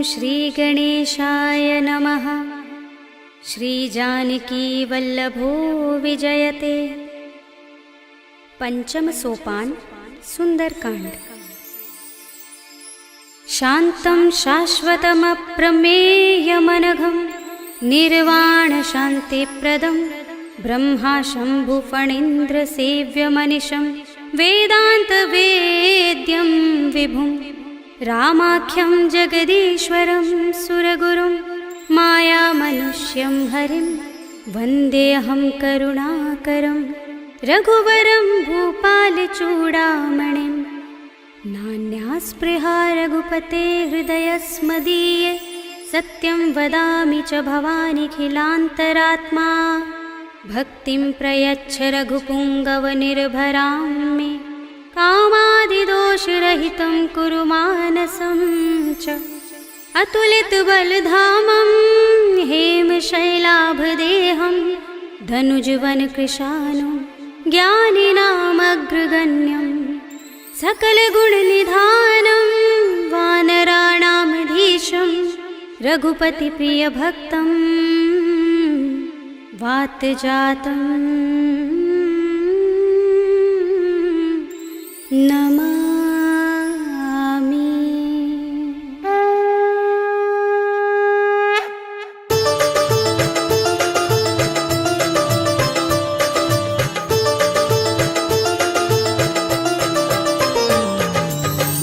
श्रीगणेशाय नमः। श्रीजानकीवल्लभो विजयते। पंचम सोपान सुंदरकांड। शान्तं शाश्वतमप्रमेयमनघं निर्वाणशान्तिप्रदं ब्रह्मा शम्भुफणीन्द्रसेव्यमनिशं वेदान्तवेद्यं विभुं रामाख्यं जगदीश्वरं सुरगुरुं मायामनुष्यं हरिं वन्देऽहं करुणाकरं रघुवरं भूपालचूडामणिं। नान्यास्पृहा रघुपते हृदयस्मदीये सत्यं वदामि च भवानिखिलान्तरात्मा। भक्तिं प्रयच्छ रघुपुङ्गवनिर्भरां मे कामादिदोषरहितं कुरु मानसं च। अतुलितबलधामं हेमशैलाभदेहं धनुजवनकृशानं ज्ञानिनामग्रगण्यं सकलगुणनिधानं वानराणामधीशं रघुपतिप्रियभक्तं वातजातं नमामि।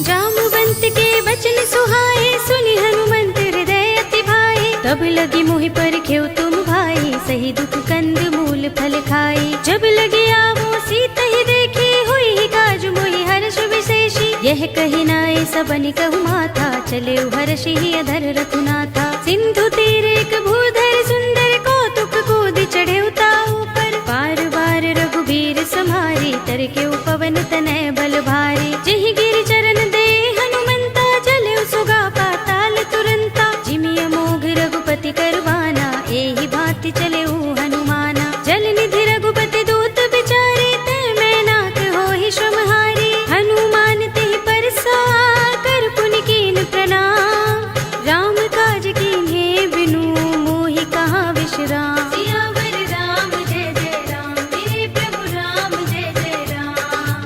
जामुवंत के वचन सुहाए सुनि हनुमंत हृदय अति भाए। तब लगी मोहि परखेउ तुम भाई सही दुख कंद मूल फल खाई। जब लगी आवो सीता ही देखी हुई ही काज मोहि हर्ष विशेषी। यह कही नाय सबन कहु माथा चले हर्षि ही अधर रघुनाथा। सिंधु तीर एक भूधर सुंदर कौतुक कूदि चढ़े उताऊ पर। बार बार रघुबीर सम्हारी तर के पवन तनय बल भारी। जिहि गिरि चरण दे हनुमंता चले सुगा पाताल तुरंता। जिमिय मोघ रघुपति करवाना एहि भांति चले हनुमाना। जल निधि रघुपति दूत बिचारे ते मैं नाक होहि श्रमहारी। हनुमान तेहि परसा कर पुनि कीन प्रणाम। राम काज कीन्हे बिनु मोहि कहाँ विश्राम। सियावर राम जय जय राम मेरे प्रभु राम जय जय राम।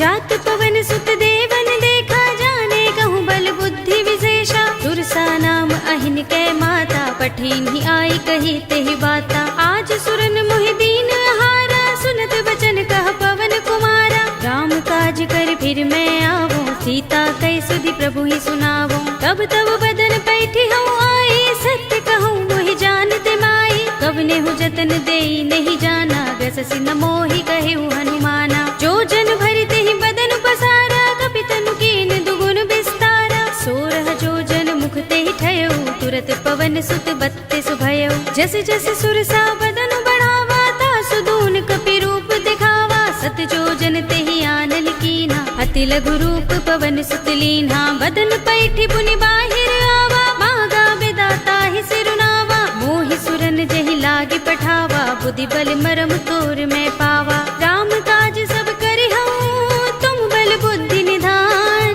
जात पवन सुत देवन देखा जाने कहूँ बल बुद्धि विशेषा। सुरसा नाम अहिन कै माता पठीन ही आई कही तेहि बाता। आज सुरन मोहि दीन हारा सुनत बचन कह पवन कुमारा। राम काज कर फिर मैं आवो सीता कै सुधि प्रभु ही सुनावो। तब तब बदन पैठी हूँ आई सत्य कहूँ मोहि जानते माई। कब ने हूँ जतन देई नहीं जाना गससि न मोहि कहे हनुमाना। जो जन भरते ही बदन पसारा कपि तनु कीन दुगुन विस्तारा। सोरह जो जन मुख ते ही ठयो तुरत पवन सुत बत्तीस भयो। जस जस सुरसा बदन बढ़ावा तासु दून कपि रूप दिखावा। सत जो जन ते ही आनल कीना अति लघु रूप पवन सुत लीन्हा। बदन पैठी पुनि बाहिर आवा मागा विदाता ही सिरुनावा। मोहि सुरन जहि लागी पठावा बुद्धि बल मरम तोर मैं पावा। राम काज सब करि हूँ तुम बल बुद्धि निधान।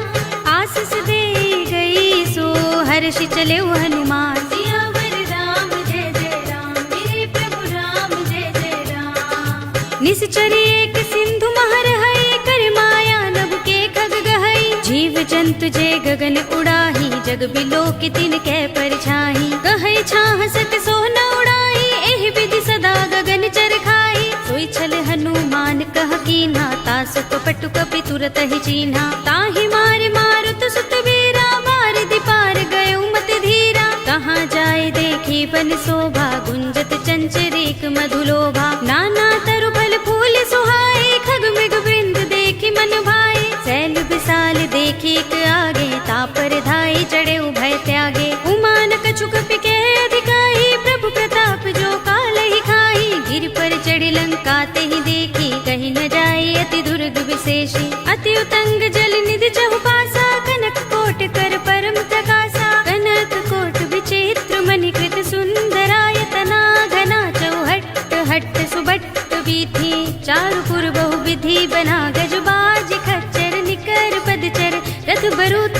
आशीष दे गई सो हर्षि चले हनुमान। सियावर राम जय जय राम मेरे प्रभु राम जय जय राम। निश्चरी एक सिंधु महर है कर माया नभ के खग गहई। जीव जंतु जे गगन उड़ाही जग बिलो की तिन कै परछाई। गहई छाह सत सो न उड़ाई एहि विधि सदा गगन चर खाई। सोई छल हनुमान कह कीन्हा तासु कपटु कपि तुरत ही चीन्हा। ताहि मार मारुत सुत वीरा मार दिपार गयो मत धीरा। कहाँ जाए देखी बन शोभा गुंजत चंचरीक मधुलोभा। नाना तरु फल फूल सुहाए खग मृग वृंद देखी मन भाए। सैल विशाल देखी एक आगे तापर धाई चढ़े उभय त्यागे। उमान कछु कपि के अधिकाई प्रभु प्रताप जो काल ही खाई। गिर पर चढ़ी लंका ते ही देखी कहीं न जाए अति दुर्ग विशेषी। अति उतंग जल निधि चहुपासा कनक कोट कर परम प्रकाशा। कनक कोट विचित्र मणिकृत सुंदरायतना घना चौहट्ट हट्ट सुबट्ट बीथी। चारु पुर बहु विधि बना गज बाज खच्चर निकर पदचर रथ बरूत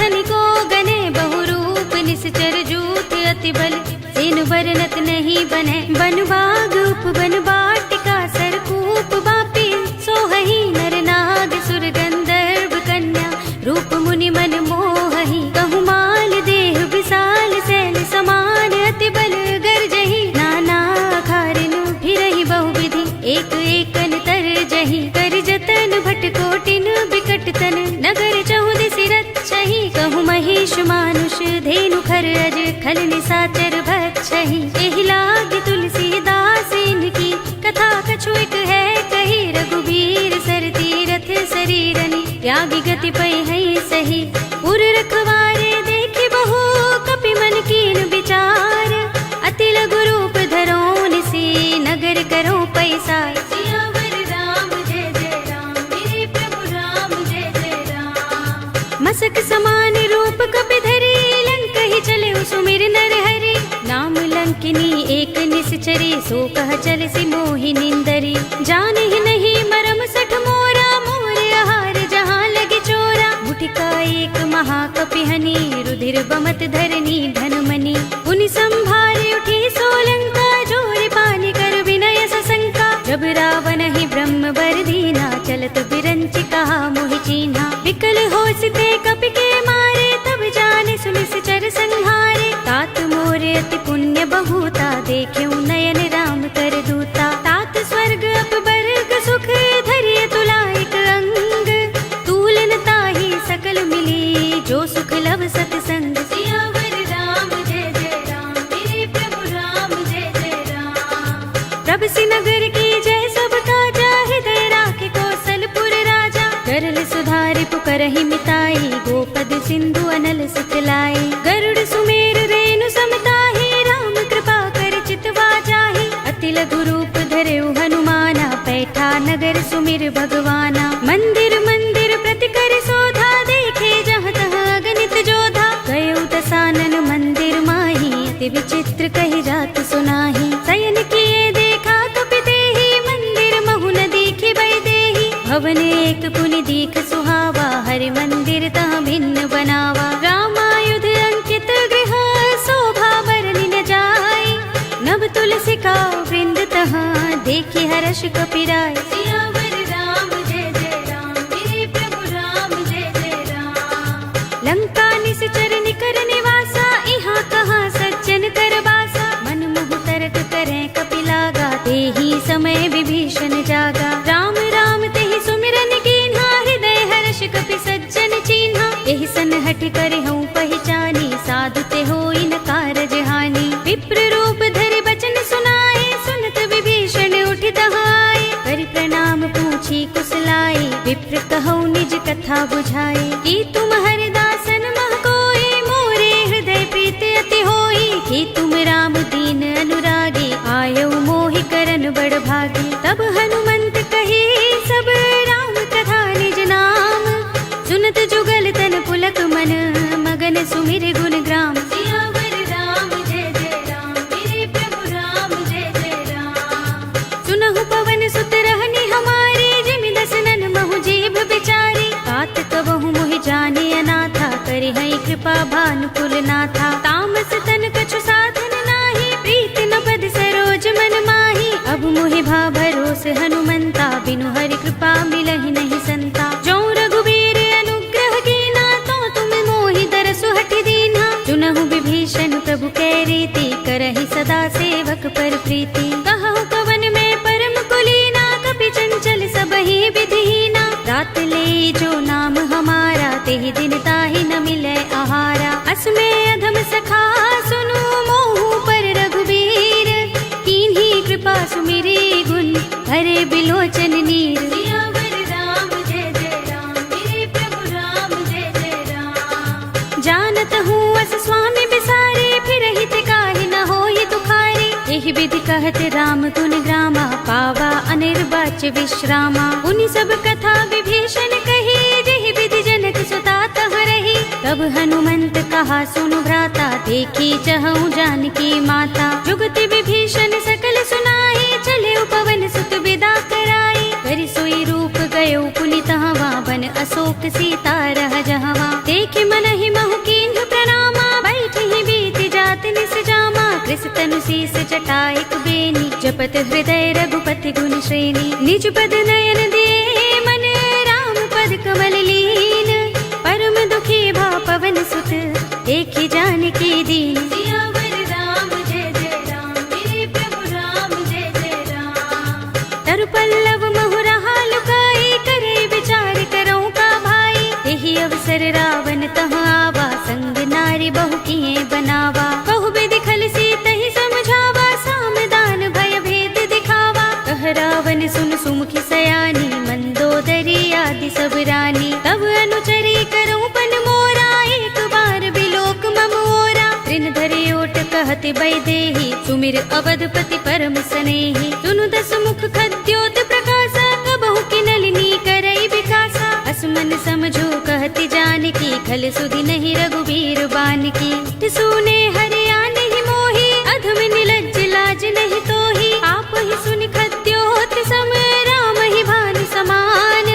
अति बल सेनु बरनत नहीं बने। बन बाग उपवन बाटिका सरकूप बापी सोहही नर नाग सुर गंधर्व कन्या रूप मुनि मन मोहही। कहु माल देह विशाल सैल समान अति बल गर्जही। नाना खारिनु फिरहि बहुविधि एक एकन तरजही। कर जतन भट कोटिन बिकट तन नगर चहुदिसि रक्षहि। कहु महेश मानुष धेनु खर अज खल निसाचर भक्षहि। एहि लागी तुलसीदास इनकी कथा कछु एक है कही। रघुबीर सर तीरथ शरीरनि त्यागी गति पै है सही। उर रखवारे देखि बहु कपि मन कीन विचार। अति लघु रूप धरो निसी नगर करो पैसार। सियावर राम जय जय राम मेरे प्रभु राम जय जय राम। मसक समान रूप कपि धरी लंक ही चले सुमिर नर हरि। नाम लंकिनी एक निश्चरी सो कह चल सी मोहि निंदरी। जान ही नहीं मरम सठ मोरा मोर आहार जहाँ लगे चोरा। मुठिका एक महाकपि हनी रुधिर बमत धरनी धनमनी। उनि संभारे उठी सोलंका जोर पानी कर विनय सशंका। जब रावण ही ब्रह्म बर दीना चलत बिरंचि कहा मोहि चीन्हा। विकल होसिते कपि के मारे तब जाने सुनिस चर संहारे। तात मोर अति पुण्य बहुता देख्यउ नयन राम कर दूता। तात स्वर्ग अपवर्ग सुख धरिय तुला एक अंग। तूलन ताहि सकल मिली जो सुख लव सतसंग। सियावर राम जय जय राम मेरे प्रभु राम जय जय राम। प्रभ सिनगर की जय सब काजा हृदय राखे कौशलपुर राजा। गरल सुधारि पुकरहि मिताई गोपद सिंधु अनल सितलाई। गरुड़ सुमेर रेणु समताहि राम कृपा कर चितवा जाहि। अति लघु रूप धरेउ हनुमाना पैठा नगर सुमिर भगवाना। मंदिर मंदिर प्रति कर शोधा देखे जहाँ तहाँ अगणित जोधा। गयउ दसानन मंदिर माही अति विचित्र कही जात सुनाही। शयन किए देखा कपि देहि मंदिर महु न दीखि बै देहि। भवन एक पुनि दीख सुहावा हरि मंदिर तहाँ भिन्न बनावा। रामायुध अंकित गृह शोभा बरनि न जाय। नभ तुलसी का वृंद तहाँ देखि हर्ष कपि राय। सियावर राम जय जय राम मेरे प्रभु राम जय जय राम। लंका निश्चर निकर निवासा इहाँ कहाँ सज्जन कर बासा। मन मुह तर्क करें कपि लागा तेहि समय विभीषण जागा। राम राम तेहि सुमिरन कीन्हा हृदय हर्ष कपि सज्जन चीन्हा। एहि सन हठ करे हूँ पहचानी साधु ते होई न कारज हानि। विप्र रूप धरि बचन सुनाए सुनत विभीषण उठि तहाँ आए। करि प्रणाम पूछी कुशलाई विप्र कहौ निज कथा बुझाई। कि तुम हरिदासन मह कोई मोरे हृदय प्रीति अति होई। कि तुम राम दीन अनुरागी आयौ मोहि करन बड़ भागी। तब हनुमंत कही सब राम कथा निज नाम। सुनत जुगल तन पुलक मन मगन सुमिर गुण ग्राम। सियावर राम जय जय राम मेरे प्रभु राम जय जय राम। सुनहु पवन सुत रहनी हमारी जिमि दसनन महु जीभ बिचारी। तात कबहु मोहि जाने अनाथा करि है कृपा भानुकुल नाथा। तामस तन कछु साधन नाही प्रीति न पद सरोज मन माही। अब मोहि भा भरोस हनुमंता बिनु हरि कृपा मिलहि नहीं संता। जो रघुबीर अनुग्रह कीना तो तुम मोहि दरसु हठि दीन्हा। चुनहु विभीषण प्रभु कै रीति करहि सदा सेवक पर प्रीति। कहु कवन में परम कुलीना कपि चंचल सबहि विधिहीना। रात ले जो नाम हमारा तेहि दिन ताहि न मिलै आहारा। असमे अधम सखा सुनु मोहु पर रघुबीर। कीन्ही कृपा सुमिरी गुण हरे बिलोचन नीर। सियावर राम जय जय राम मेरे प्रभु राम जय जय राम। जानत हूँ अस स्वामी बिसारे फिरहि ते काहि न होहि दुखारी। एहि विधि कहत राम गुण ग्रामा पावा अनिर्वाच्य विश्रामा। उनि सब कथा विभीषण कही जेहि विधि जनक सुता तहाँ रही। तब हनुमंत कहा सुनु भ्राता देखी चहु जानकी माता। जुगति विभीषण सकल सुनाई चले पवन सुत विदा कराई। करि सोई रूप गयो पुनि तहाँ बन अशोक सीता रह जहाँ। देख मन ही महु कीन्ह प्रणामा बैठ ही बीत जात निस जामा। शीस जटाइक बेनी, जपत हृदय रघुपति गुण श्रेणी। निज पद नयन दे मन राम पद कमल लीन, परम दुखी भा पवन सुत देखि जानकी दीन। सियावर राम जय जय राम, मेरे प्रभु राम जय जय राम। तरु पल्लव महुरहा लुकाई, करे विचार करऊं का भाई। यही अवसर रावण तह आवा, संग नारी बहु किए बनावा। बहु विधि खलसी तहि समझावा, सामदान भय भेद दिखावा। कह रावण सुन सुमुखी सयानी, मंदोदरी आदि सब रानी। तब अनुचरी करऊं पन मोरा, एक बार बिलोक मम ओरा। ऋण धरे ओट कहति बैदेही, सुमिर अवधपति परम सनेही। सुनु दस मुख खद्योत प्रकाशा, कबहु की नलिनी करई विकासा। असमन समझो कहति जानकी, खल सुधि नहीं रघुबीर बानकी। सुने हरिया नहीं मोही, अधम निलज्ज लाज नहीं तोही। आप ही सुनि खद्योत सम, राम ही भानु समान।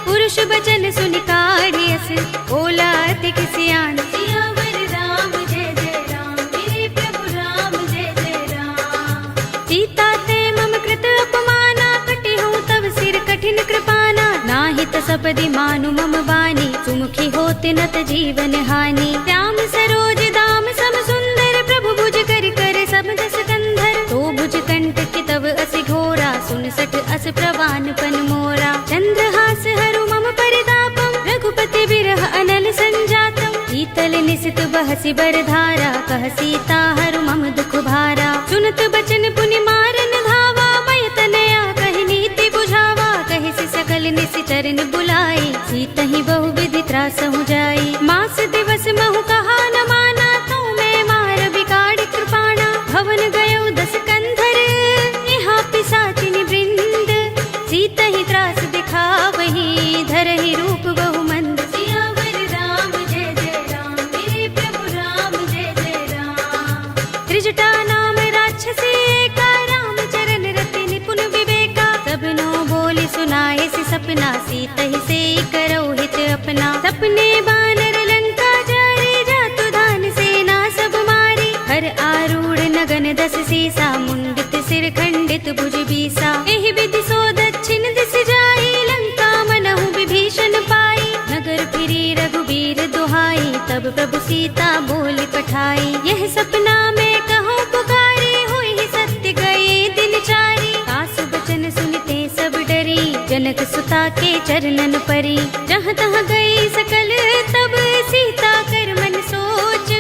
पुरुष बचन सुनि काढ़ियस, बोला अति किसियान। सियावर राम जय जय राम, मेरे प्रभु राम जय जय राम। सीता ते मम कृत अपमाना, कटे हूँ तब सिर कठिन कृपाना। नाहित सपदि मानु मम बानी, सुमुखी होत नत जीवन हानि। श्याम सरोज दाम सम सुंदर, प्रभु भुज कर कर सब दस कंधर। तो भुज कंठ की तब असि घोरा, सुन सठ अस प्रवान पन मोरा। चंद्रहास हरु मम परितापम, रघुपति बिरह अनल संजातम। शीतल निसित बहसि बरधारा, कह सीता हरु मम दुख भारा। सुनत बचन पुनि मारन धावा, मय तनया कहि नीति बुझावा। कहि सि सकल निसि चरण बुलाई, सीतहि बहु विधि त्रासहु जाई। मास दिवस महु कहा न माना, तो मैं मार बिगाड़ कृपाणा। भवन गयो दस कंधर, यहाँ पिसाचिनि वृंद। सीतहि त्रास दिखावहि, धरहि रूप बहु मंद। सियावर राम जय जय राम, मेरे प्रभु राम जय जय राम। त्रिजटा नाम राक्षसी एका, राम चरण रति निपुण विवेका। सबनो बोली सुनाए सि सपना, सीतहि से करौ हित अपना। सपने बानर लंका जारे, जातु धान सेना सब मारी। हर आरूढ़ नगन दस सीसा, मुंडित सिर खंडित भुज बीसा। एहि विधि सो दक्षिण दिस जाई, लंका मनहु विभीषण पाई। नगर फिरी रघुबीर दुहाई, तब प्रभु सीता बोली पठाई। यह सपना में कहो पुकारी, हुई सत्य गए दिन चारी। सासु बचन सुनते सब डरी, जनक सुता के चरणन परी। जहाँ तहाँ गई सकल तब, सीता कर मन सोच।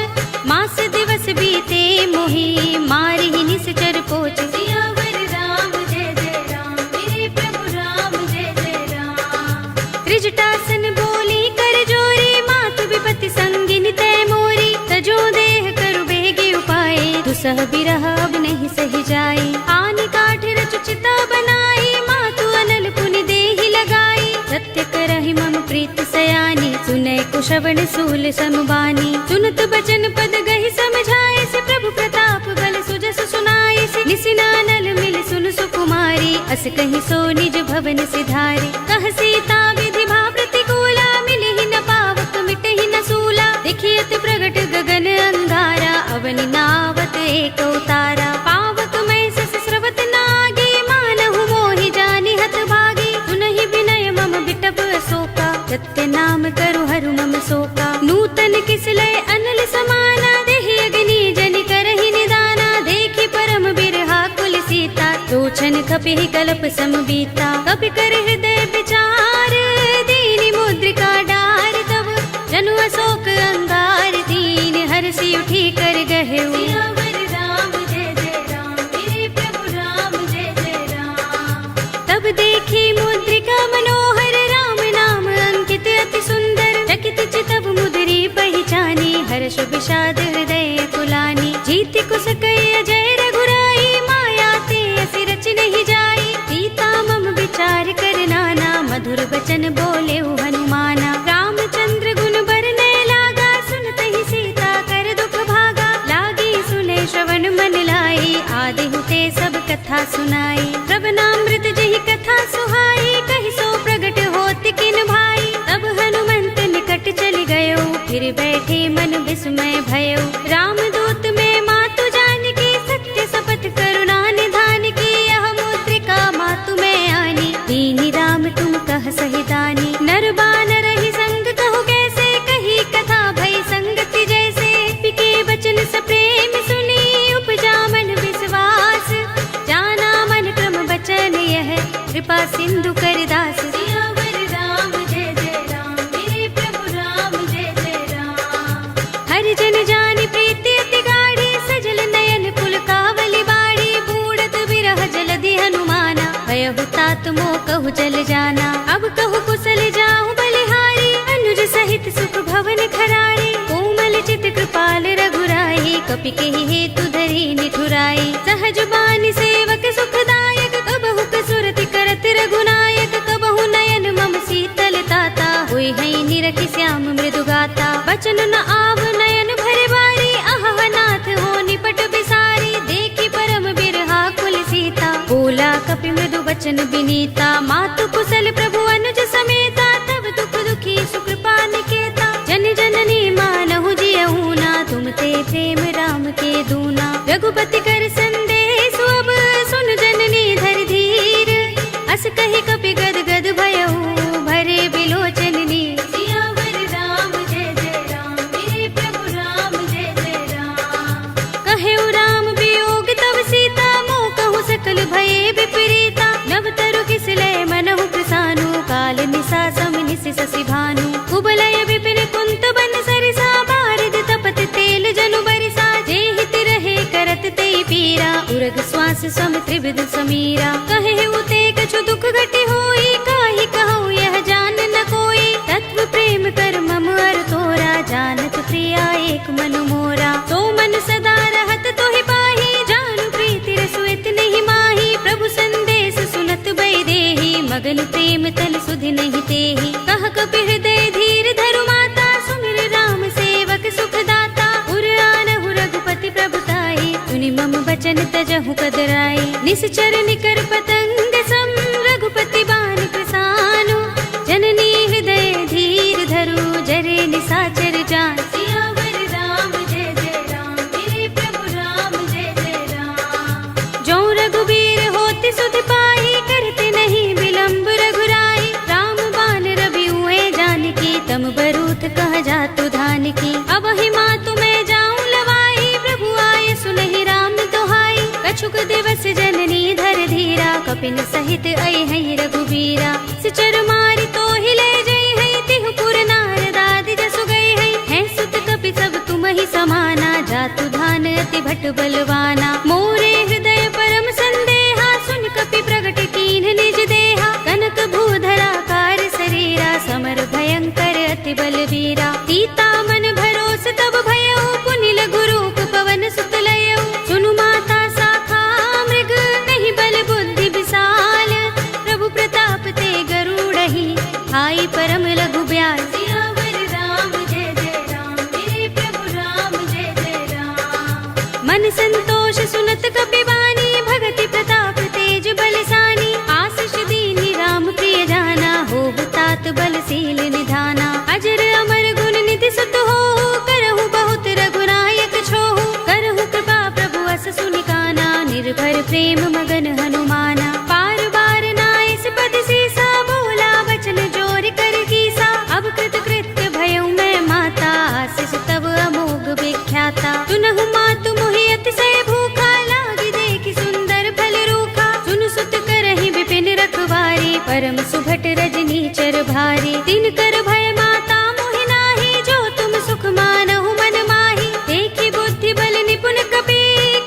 मास दिवस बीते मोही, मारी ही निश्चर पोच। सियावर राम जय जय राम, मेरे प्रभु राम जय जय राम। त्रिजटासन बोली कर जोरी, मातु विपति संगिनी तय मोरी। तजो देह करु बेगे उपाय, दुसह बिरह अब नहीं सही जाई। आनि काठ रचु चिता बनाई, मातु अनल पुनि देहि लगाई। सत्य करहि मम प्रीत सयानी, सुनै कुशवण सूल समबानी। सुनत बचन पद गहि समझाए से, प्रभु प्रताप बल सुजस सुनाए से। निसिनानल मिल सुन सुकुमारी, अस कहि सो निज भवन सिधारी। कह सीता विधि भा प्रतिकूला, मिलहि न पावक मिटहि न सूला। देखियत प्रगट गगन अंगारा, अवनि नावत एक उतारा। पावक मैं सस स्रवत नागी, मानहु मोहि जानि हत भागी। सुनहि विनय मम बिटप अशोका, सत्य नाम करु हरु मम शोका। नूतन किसलय अनल समाना, देहि अग्नि जनि करहि निदाना। देखि परम बिरहा कुल सीता, लोचन कपिहि कल्प सम बीता। कपि कर हृदय विचार, दीनि मुद्रिका डार। तब जनु अशोक अंगार, दीन हरषि उठी कर गहेउ। सियावर राम जय जय राम, मेरे प्रभु राम जय जय राम। तब देखी मुद्रिका मनोहर, राम नाम अंकित अति सुंदर। चकित चितव मुद्री पहिचानी, हर्ष विषाद हृदय कुलानी। जीति कुस कई अजय रघुराई, माया ते असि रच नहीं जाई। सीता मम विचार कर नाना, मधुर बचन बोले हनुमाना। रामचंद्र गुण बरने लागा, सुनते ही सीता कर दुख भागा। लागी सुने श्रवण मन लाई, आदि हुते सब कथा सुनाई। श्रवणामृत जहि कथा सुहाई, कहि सो प्रगट होत किन भाई। तब हनुमंत निकट चल गयो, फिर बैठे मन विस्मय भयो। रामदूत में मातु जानकी, सत्य शपथ साथ मोह कहु जल जाना। अब कहु कुशल जाऊं बलिहारी, अनुज सहित सुख भवन खरारी। कोमल चित कृपाल रघुराई, कपि केहि हेतु धरि निठुराई। सहज बानी सेवक सुखदायक, कबहु कसुरति करत रघुनायक। कबहु नयन मम शीतल ताता, हुई है निरखि श्याम मृदु गाता। बचन न आव नयन भरे बारी, आह नाथ हो निपट बिसारी। देखी परम बिरहा कुल सीता, बोला कपि मृदु बचन बिनीता। मातु कुशल प्रभु अनुज समेता, तब दुख दुखी सुकृपा निकेता। जन जननी मानहु जियहु ना, तुम ते प्रेम राम के दूना। रघुपति कर संदेश अब, सुन जननी धर धीर। अस कहि कपि गद गद भयहु, भरे बिलोचन नीर। सियावर राम जय जय राम, मेरे प्रभु राम जय जय राम। कहेउ राम वियोग तब सीता, मोह कहु सकल भये विपरीता। नव तरु किसलय मनहु प्रसानु, काल निसा सम निसि शशि भानु। कुबलय विपिन कुंत बन सरिसा, बारिद तपत तेल जनु बरिसा। जेहित रहे करत ते पीरा, उरग श्वास सम त्रिविध समीरा। कहेउ ते कछु दुख घटी होई, काहि कहूँ यह जान न कोई। तत्व प्रेम कर मम अर तोरा, जानत प्रिया एक मन मोरा। तो मन सदा रहत तोहि पाही, जानु प्रीति रसुइत नहीं माही। प्रभु संदेश सुनत बै देहि, मगन प्रेम तल सुधि नहीं तेहि। कह कपि हृदय धीर धरु माता, सुमिर राम सेवक सुख दाता। उर आनहु रघुपति प्रभुताई, सुनि मम बचन तजहु कदराई। निश्चर निकर पतंग सम, रघुपति बान प्रसानु। जननी हृदय धीर धरु, जरे निसाचर जान। सियावर राम जय जय राम, मेरे प्रभु राम जय जय राम। जो रघुबीर होति सुधि पाई, करते नहीं विलंब रघुराई। राम बान रवि हुए जानकी, तम बरूथ कह जातु धान की। अब ही मातु मैं जाऊं लवाई, प्रभु आए सुनहि राम दोहाई। कछुक दिवस जननी धर धीरा, कपिन सहित अय है रघुबीरा। सिचर मारी तो हिले जय है, तिहु पुर नारद आदि जसु गए है। सुत कपि सब तुम ही समाना, जातु धान अति भट बलवाना। मोरे हृदय परम संदेहा, सुन कपि प्रगट कीन्ह निज देहा। कनक भूधरा कार शरीरा, समर भयंकर अति बलवीरा। सीता मन भरोस तब भयउ, पुनि लघु रूप पवन सुत लयउ। सुनु माता शाखा मृग, नहीं बल बुद्धि विशाल। प्रभु प्रताप ते गरुड़हि, हाई परम लघु ब्याल। सियावर राम जय जय राम, मेरे प्रभु राम जय जय राम। मन संतोष सुनत कपि बानी, भगति प्रताप तेज बलसानी। आशीष दीनि राम प्रिय जाना, होब तात बलशील निधाना। अजर अमर गुण निधि सुत हो, करहु बहुत रघुनायक छोहु। करहु कृपा प्रभु अस सुनि काना, निर्भर प्रेम मगन हनुमाना। पार बार नाइस पद सीसा, बोला बचन जोर कर कीसा। अब कृत कृत्य भयउ मैं माता, आशीष तब अमोघ विख्याता। सुनहु मातु मोहि अतिशय भूखा, लागी देखि सुंदर फल रूखा। सुन सुत करहि विपिन रखवारी, परम सुभट रजनी चर भारी। तिन कर भय माता मोहि नाही, जो तुम सुख मानहु मन माही। देखि बुद्धि बल निपुण कपि,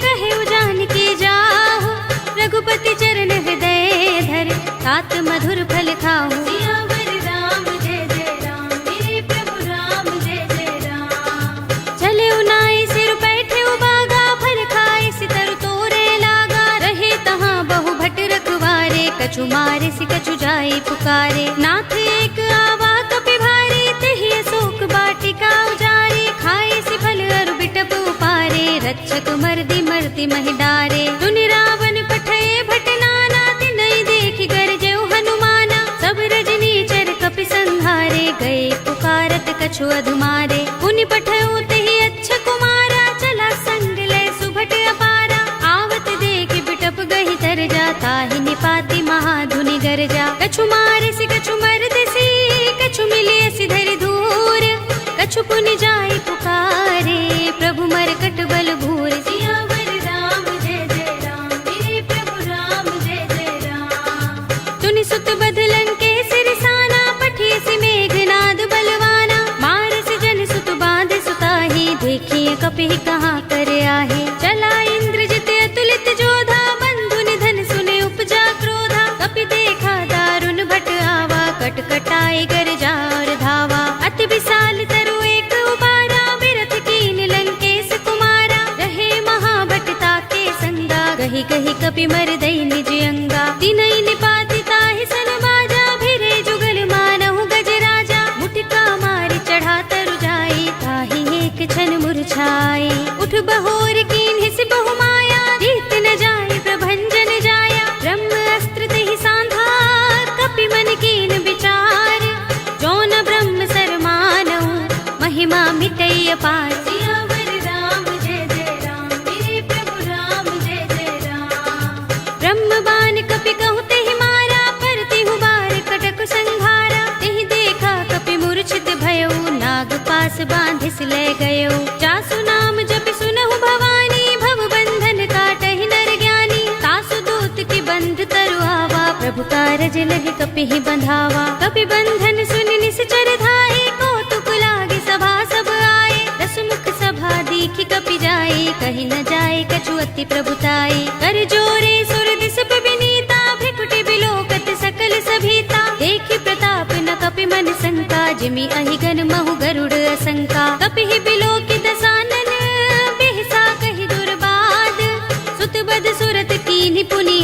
कहेउ जानकी जाहु। रघुपति चरण हृदय धर, तात मधुर फल खाहु। सियावर राम जय जय राम, मेरे प्रभु राम जय जय राम। चले नाई सिर बैठे बागा, फल खाए सितर तोरे लागा। रहे तहाँ बहु भट रखवारे, कछु मारे सि कछु जाई पुकारे। नाथ एक आवा कपि भारी, तेहि अशोक वाटिका उजारे। खाए सि फल अरु बिटप उपारे, रक्षक मर्दि मर्दि महि डारे। सुनि रावण पठय भट नाना, तिनहि देखि गरजेउ हनुमाना। सब रजनी चर कपि संहारे, गए पुकारत कछु अधुमारे। पुनि पठयउ तेहि अच्छ कुमारा, चला संग लय सुभट अपारा। आवत देखि बिटप गहि तर जा, ताहि निपाति महाधुनि गरजा। कछु मारे सि कछु मर्दसी, कछु मिलिय सि धरि धूर। कछु पुनि जाई पुकारे, प्रभु मरकट बल भूर। सियावर राम जय जय राम, मेरे प्रभु राम जय जय राम। तुनि सुत बदलन के सिरसाना, पठिय सि मेघनाद बलवाना। मारस जन सुत बांध सुताही, देखिए कपि कहाँ कर आहे। चला इंद्रजित अतुलित जोधा, बंधु निधन सुने उपजा क्रोधा। कपि देख गही कपि मर दई निज अंगा। तिनई निपाति ताहि सन बाजा, भिरे जुगल मानहु गज राजा। मुठका मारि चढ़ा तरु जाई, ताहि एक क्षण मुरझाई। उठ बहोर कीन्हि सि बहु माया, जीत न जाय प्रभंजन जाया। ब्रह्म अस्त्र तेहि सांधा, कपि मन कीन विचार। जौन ब्रह्म सर मानहु, महिमा मिटई अपार। सियावर राम जय जय राम, मेरे प्रभु राम जय जय राम। ब्रह्म बाण कपि कहु तेहि मारा, परतिहु बार कटक संघारा। तेहि देखा कपि मूर्छित भयउ, नाग पास बांधिस ले गयउ। जासु नाम जपि सुनहु भवानी, भव बंधन काटहि नर ज्ञानी। तासु दूत की बंध तरु आवा, प्रभु कारज लगे कपिहि बंधावा। कपि बंधन सुनि निश्चर धाये, कौतुक लागे सभा सब आए। दस मुख सभा दीखि कपि जाए, कहि न जाए कछु अति प्रभुताई। कर जोरे सुर दिस पे विनीता, भ्रिकुटि बिलोकत सकल सभीता। देखि प्रताप न कपि मन शंका, जिमि अहिगन महु गरुड़ असंका। कपिहि बिलोकि दसानन, बिहसा कहि दुर्बाद। सुत बद सुरत कीन्हि पुनि,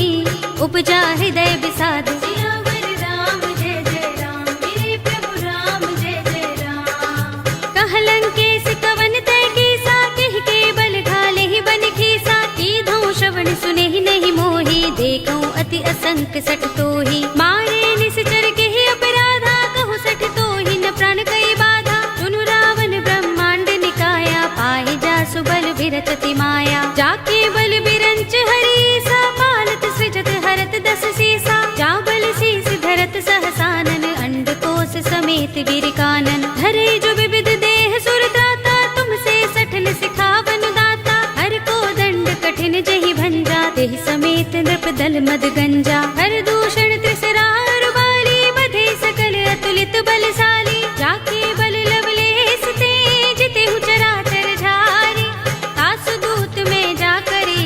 उपजा हृदय विषाद। सियावर राम जय जय राम, मेरे प्रभु राम जय जय राम। कहलंकेश कवन तय कीसा, केहि के बल घाले ही बन खीसा। कीधौ श्रवण सुनेहि नहीं मोहि, देखौ अति असंक सठ तोहि। मारे निश्चर केहि अपराधा, कहु सठ तोहि न प्राण कई बाधा। सुनु रावण ब्रह्मांड निकाया, पाहि जासु बल बिरचति माया। जाके बल बिरंच हरीसा, पालत सृजत हरत दस सीसा। जा बल शीस धरत सहसानन, अंडकोश समेत गिर कानन। धरे जो विविध देह सुर त्राता, तुमसे सठन सिखावन दाता। हर को दंड कठिन जहि भंजा, तेहि समेत नृप दल मद गंजा। हर दूषण त्रिसरार बाली, बधे सकल अतुलित बलशाली। जाके बल लवलेस ते, जितेहु चराचर झारी। तासु दूत में जा करी,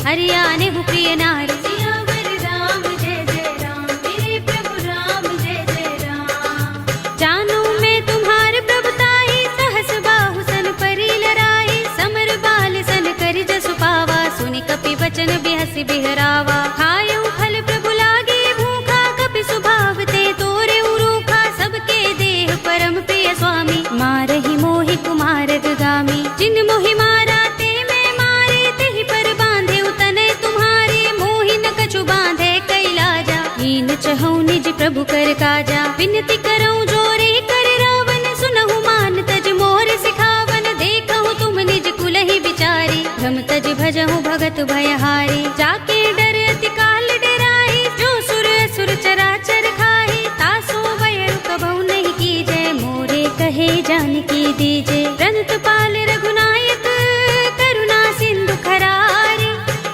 हरियाने हु प्रिय नारी। सियावर राम जय जय राम, मेरे प्रभु राम जय जय राम। जानो मैं तुम्हार प्रभुताई, सहस बाहु सन परि लराई। समर बाल सन करि जसु पावा, सुनि कपि वचन बिहसि बिहरावा। खायउ फल प्रभु लागे भूखा, कपि स्वभाव ते तोरे रूखा। सबके देह परम प्रिय स्वामी, मारहि मोहि कुमार दुगामी। जिन मोहि मारा ते मैं मारे, तेहि पर बांधे उतने तुम्हारे। मोहि न कछु बांधे कैलाजा, हीन चहु निज प्रभु कर काजा। विनती करऊं जोरे कर रावण, सुनहु मान तज मोर सिखावन। देखहु तुम निज कुलहि विचारी, भ्रम तज भजहु भगत भयहारी। जाके डर अति काल डराई, जो सुर असुर चराचर खाई। तासो भय कबहु नहीं कीजय, मोरे कहे जानकी दीजे। रंत पाल रघुनायक, करुणा सिंधु खरारी।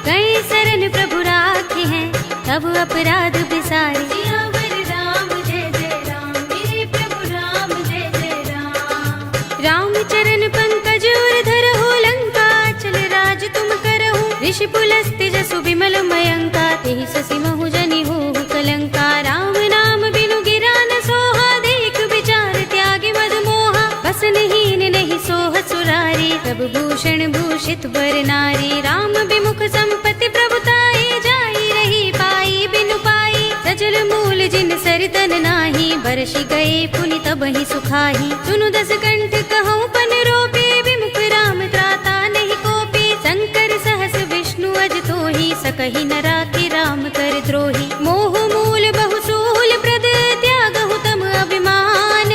कई शरण प्रभु राखे हैं, तब अपराध बिसारी। सियावर राम जय जय राम, मेरे प्रभु राम जय जय राम। राम चरण पंकज उर धरहु, लंका चल राज तुम करहु। ऋषि पुलस्त्य जसु विमल मयंका, तेहि ससि महु जनि होहु कलंका। राम नाम बिनु गिरा न सोहा, देख विचार त्यागे मद मोहा। बसनहीन नहीं सोह सुरारी, तब भूषण भूषित बर नारी। राम विमुख संपत्ति प्रभुताई, जाई रही पाई बिनु पाई। सजल मूल जिन सरितन नाही, बरसि गए पुनि तबहि सुखाही। सुनु दस कंठ कहूँ पन रोपे, विमुख राम त्राता नहीं कोपे। शंकर सहस विष्णु अज तोहि, सकहि न राखि राम कर द्रोही। मोह मूल बहु सूल प्रद, त्यागहु तम अभिमान।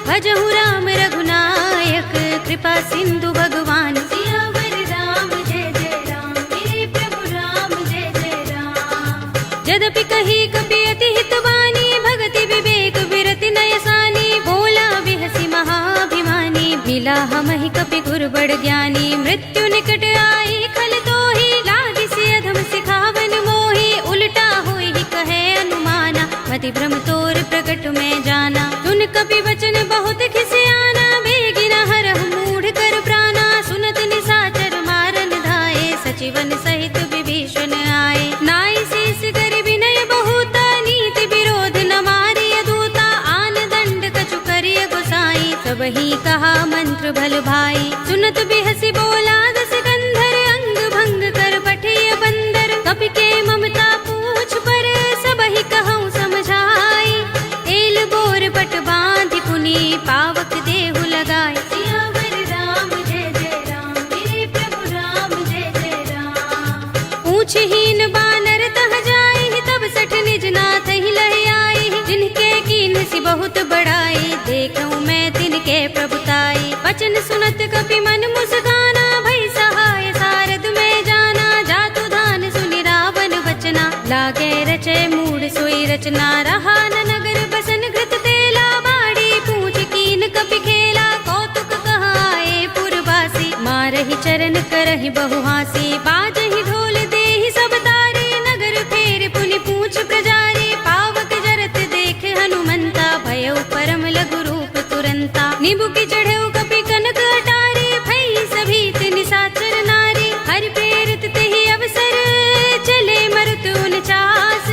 भजहु राम रघुनायक, कृपा सिंधु भगवान। सियावर राम जय जय राम, मेरे प्रभु राम जय जय राम। यद्यपि कही कपि अति हितवानी, भगति विवेक विरति नयसानी। बोला बिहसि महाभिमानी, मिला हमहि कपि गुर बड़ ज्ञानी। मृत्यु निकट आई खल तोहि, लागिसि अधम सिखावन मोहि। उल्टा होई कहे अनुमाना, मति भ्रम तोर प्रकट में जाना। सुन कपि वचन बहुत खिसियाना, बेगिन हरहु मूढ़ कर प्राणा। सुनत निशाचर मारन धाये, सचिवन सहित विभीषण आए। नाई शीस कर विनय बहुता, नीति विरोध न मारिय दूता। आन दंड कछु करिय गोसाई, सबहि कहा मंत्र भल भाई। सुनत बिहसि बोला दस कंधर, अंग भंग कर पठिय बंदर। कपि पूछहीन बानर तह जाई, तब सठ निज नाथ ही लह आई। जिनके कीन सी बहुत बड़ाई, देखूं मैं तिनके प्रभुताई। वचन सुनत कपि मन मुस्काना, भई सहाय सारद में जाना। जातु धान सुनि रावण वचना, लागे रचे मूड सोई रचना। रहा न नगर बसन घृत तेला, बाड़ी पूछ कीन कपि खेला। कौतुक कहाए पुरवासी, मारहि चरण करहि बहु हासी। बाजहि ढोल देहि सब तारी, नगर फेर पुनि पूछ प्रजारी। पावक जरत देख हनुमंता, भयउ परम लघु रूप तुरंता। निबुकि चढ़ऊ कपि कनक अटारी, भई सभीत निशाचर नारी। हरि प्रेरित तेहि अवसर, चले मरुत 49।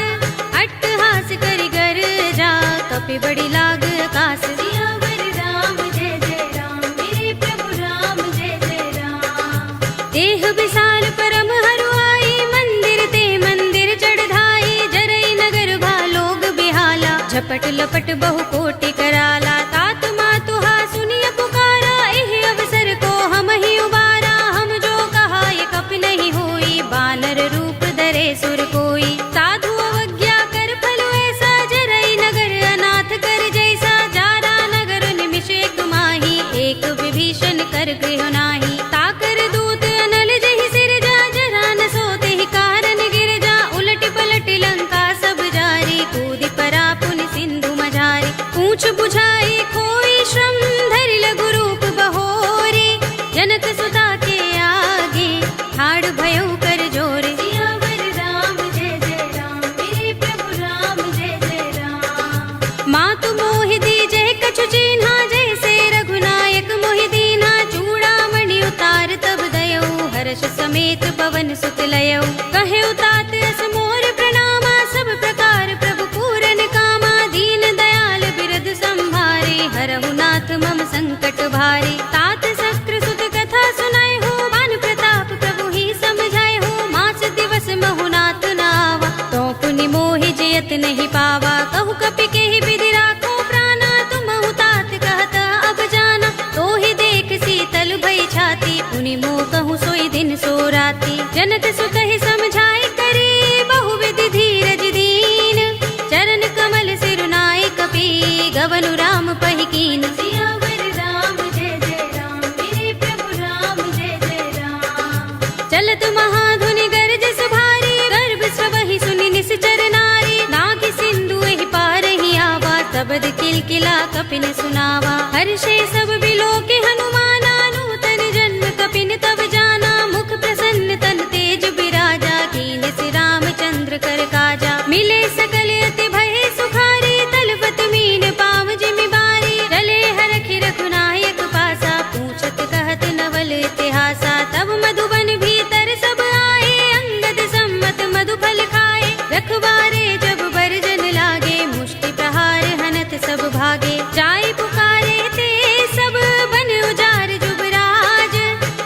अट्टहास करि गर जा, कपि बड़ी लाग आकाश। सियावर राम जय जय राम, मेरे प्रभु राम जय जय राम। देह विशाल परम हरुआई, मंदिर ते मंदिर चढ़ाई। जरई नगर भालोग बिहाला, झपट लपट बहु कोटि कराला। तात मातुहा सुनिय पुकारा, एहि अवसर को हम ही उबारा। हम जो कहा ये कपि नहीं होई, बानर रूप धरे सुर कोई। साधु अवज्ञा कर फल ऐसा, जरई नगर अनाथ कर जैसा। जारा नगर निमिष एक माही, एक विभीषण कर गृह नाही। ताकर दूत अनल जहि सिर जा, जरा न सोते ही कारण गिर जा। उलट पलट लंका सब जारी, कूदि परा पुनि सिंधु मझारी। पूछ बुझाई खोई श्रम, धरि लघु रूप बहोरी। जनक सुता के आगे, ठाड़ भयउ कर जोरे। सियावर राम जय जय राम, मेरे प्रभु राम जय जय राम। मातु मोहि दीजहि कछु चिन्हा, जैसे रघुनायक मोहि दीन्हा। चूड़ामणि उतार तब दयऊ, हर्ष समेत पवन सुत लयऊ। कहे उतात अस मोर प्रणामा, सब प्रकार प्रभु पूरन कामा। दीन दयाल बिरद संभारे, हरहु नाथ मम संकट भारी। तात शक्र सुत कथा सुनाए हो, बान प्रताप प्रभु ही समझाए हो। मास दिवस महु नाथ नावा, तो पुनि मोहि जयत नहीं पावा। कहु कपि केहि विधि राखो प्राणा, तुमहु तात कहत अब जाना। तो ही देख शीतल भई छाती, पुनि मोह कहूँ सोई दिन सो राती। जनक सुत ही समझाए करी, बहु विधि धीरज दीन। चरण कमल सिरुनाए कपि, गवनु राम पहि कीन। सियावर राम जय जय राम, मेरे प्रभु राम जय जय राम। चलत महाधुनि गरजस भारी, गर्भ सबहि सुनि निश्चर नारी। नाग सिंधु एहि पार ही आवा, तबद किलकिला कपिन सुनावा। हर्षे सब बिलोके हनुमाना, नूतन जन्म कपिन तब जाना। मुख प्रसन्न तन तेज बिराजा, कीन सि रामचंद्र कर काजा। मिले सकल अति भय सुखारी, तलपत मीन पाव जिमि बारी। चले हरखि रघुनायक पासा, पूछत कहत नवल इतिहासा। तब मधुबन भीतर सब आए, अंगद सम्मत मधु फल खाए। रखवारे जब बरजन लागे, मुष्टि प्रहार हनत सब भागे। जाय पुकारे ते सब बन उजार जुबराज।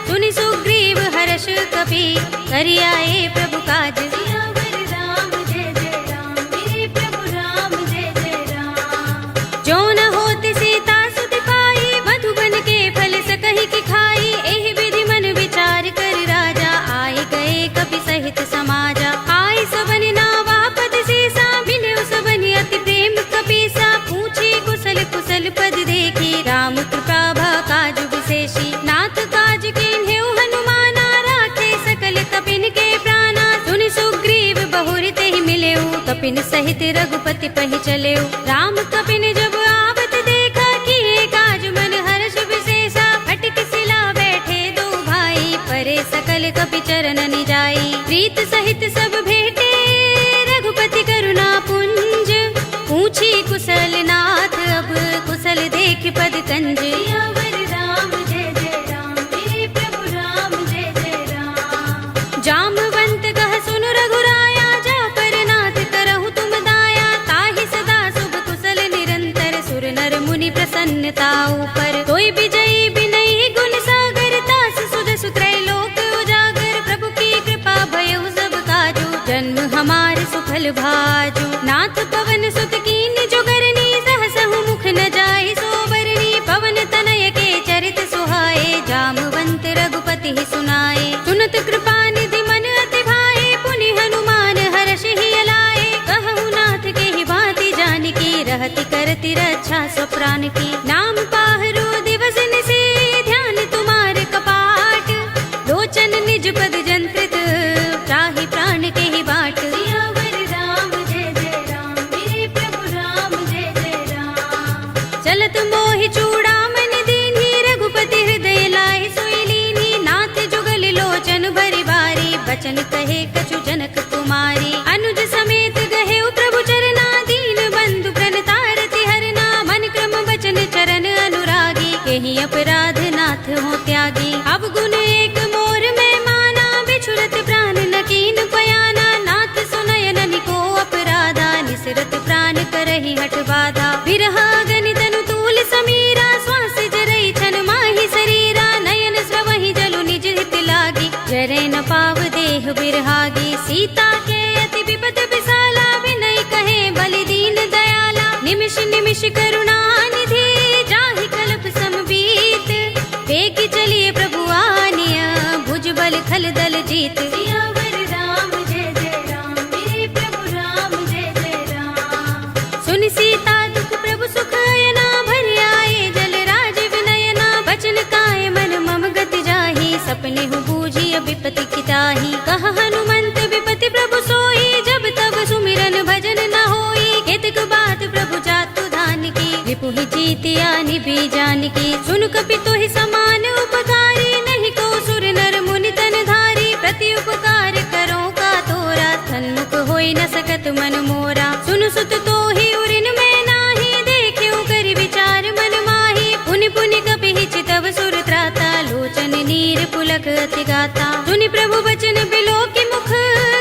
सुनि सुग्रीव हर्ष कपि, करि आए प्रभु काज। सियावर राम जय जय राम, मेरे प्रभु राम जय जय राम। जो न होत सीता सुति पाई, मधुबन के फल सकहि की खाई। एहि विधि मन विचार कर राजा, आए गए कपि सहित समाजा। आए सबनि नावा पद सीसा, मिलेउ सबनि अति प्रेम कपीसा। पूछी कुशल कुशल पद देखी, राम कृपा भा काज विशेषी। नाथ काज कीन्हेउ हनुमाना, राखे सकल कपिन के प्राणा। सुनि सुग्रीव बहुरि तेहि मिलेउ, कपिन सहित रघुपति पहि चलेउ। राम कपिन जब आवत देखा, किए काज मन हर्ष विशेषा। फटक सिला बैठे दो भाई, परे सकल कपि चरण निजाई। प्रीत सहित सब भेटे, रघुपति करुणा पुंज। पूछी कुशल नाथ, अब कुशल देख पद कंज। सियावर राम जय जय राम, मेरे प्रभु राम जय जय राम। जामवंत कह सुन रघुराया, जा पर नाथ करहु तुम दाया। ताहि सदा शुभ कुशल निरंतर, सुर नर मुनि प्रसन्नता ऊपर। कोई विजयी बिनयी गुण सागर, तास सुजसु त्रैलोक उजागर। प्रभु की कृपा भयउ सब काजू, जन्म हमार सुफल भाजू। नाथ पवन सुत कीन जो करनी, सहसहु मुख न जाहि सोबरनी। पवन तनय के चरित सुहाए, जामवंत रघुपति ही सुनाए। सुनत कृपा निधि मन अति भाए, पुनि अति करती रक्षा स्वप्राण की। नाम पाहरो दिवस निसे ध्यान तुम्हारे कपाट, लोचन निज पद जंत्रित त्राहि प्राण के ही बाट। सियावर राम जय जय राम, मेरे प्रभु राम जय जय राम। चलत मोहि चूड़ामणि दीन्ही, रघुपति हृदय लाहि सोई लीन्ही। नाथ जुगल लोचन भरि बारी, बचन कहे कछु जनक कुमारी। अनुज समेत गहे प्रभु चरना, दीन बंधु प्रणतारति हरना। मन क्रम बचन चरण अनुरागी, केहि अपराध नाथ हो त्यागी। अब गुण एक मोर में माना, बिछुरत प्राण न कीन पयाना। नाथ सुनयन निको अपराधा, निसरत प्राण करहि हठ बाधा। बिरहा गनि तनु तूल समीरा, श्वास जरई छन माहि शरीरा। नयन स्रवहि जलु निज हित लागी, जरै न पाव देह बिरहागी। सीता के अति विपद विसाला, विनय कहे बलि दीन दयाला। निमिष निमिष करुणा निधि, जाहि कल्प समबीत। वेगी चलिए प्रभु आनिया, भुजबल खल दल जीत। सियावर राम जय जय राम, मेरे प्रभु राम जय जय राम। सुनि सीता दुख प्रभु सुख अयना, भरि आए जल राज विनयना। बचन काय मन मम गति जाहि, सपने हु बूझिय विपति किताहि। कहा हनुमंत विपति प्रभु सोई, जब तब सुमिरन भजन न होई। केतक बात प्रभु जातु धान की, रिपुहि जीतिया निभि जान की। सुन कपि तोहि समान उपकारी, नहीं को सुर नर मुनि तन धारी। प्रति उपकार करो का तोरा, सन्मुख होई न सकत मन मोरा। सुन सुत तोहि उरिन में नाही, देख्यो कर विचार मन माही। पुनि पुनि कपि चितव सुर त्राता, लोचन नीर पुलक अति गाता। सुनि प्रभु बचन बिलो की मुख,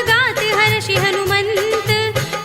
गात हर्षि हनुमंत।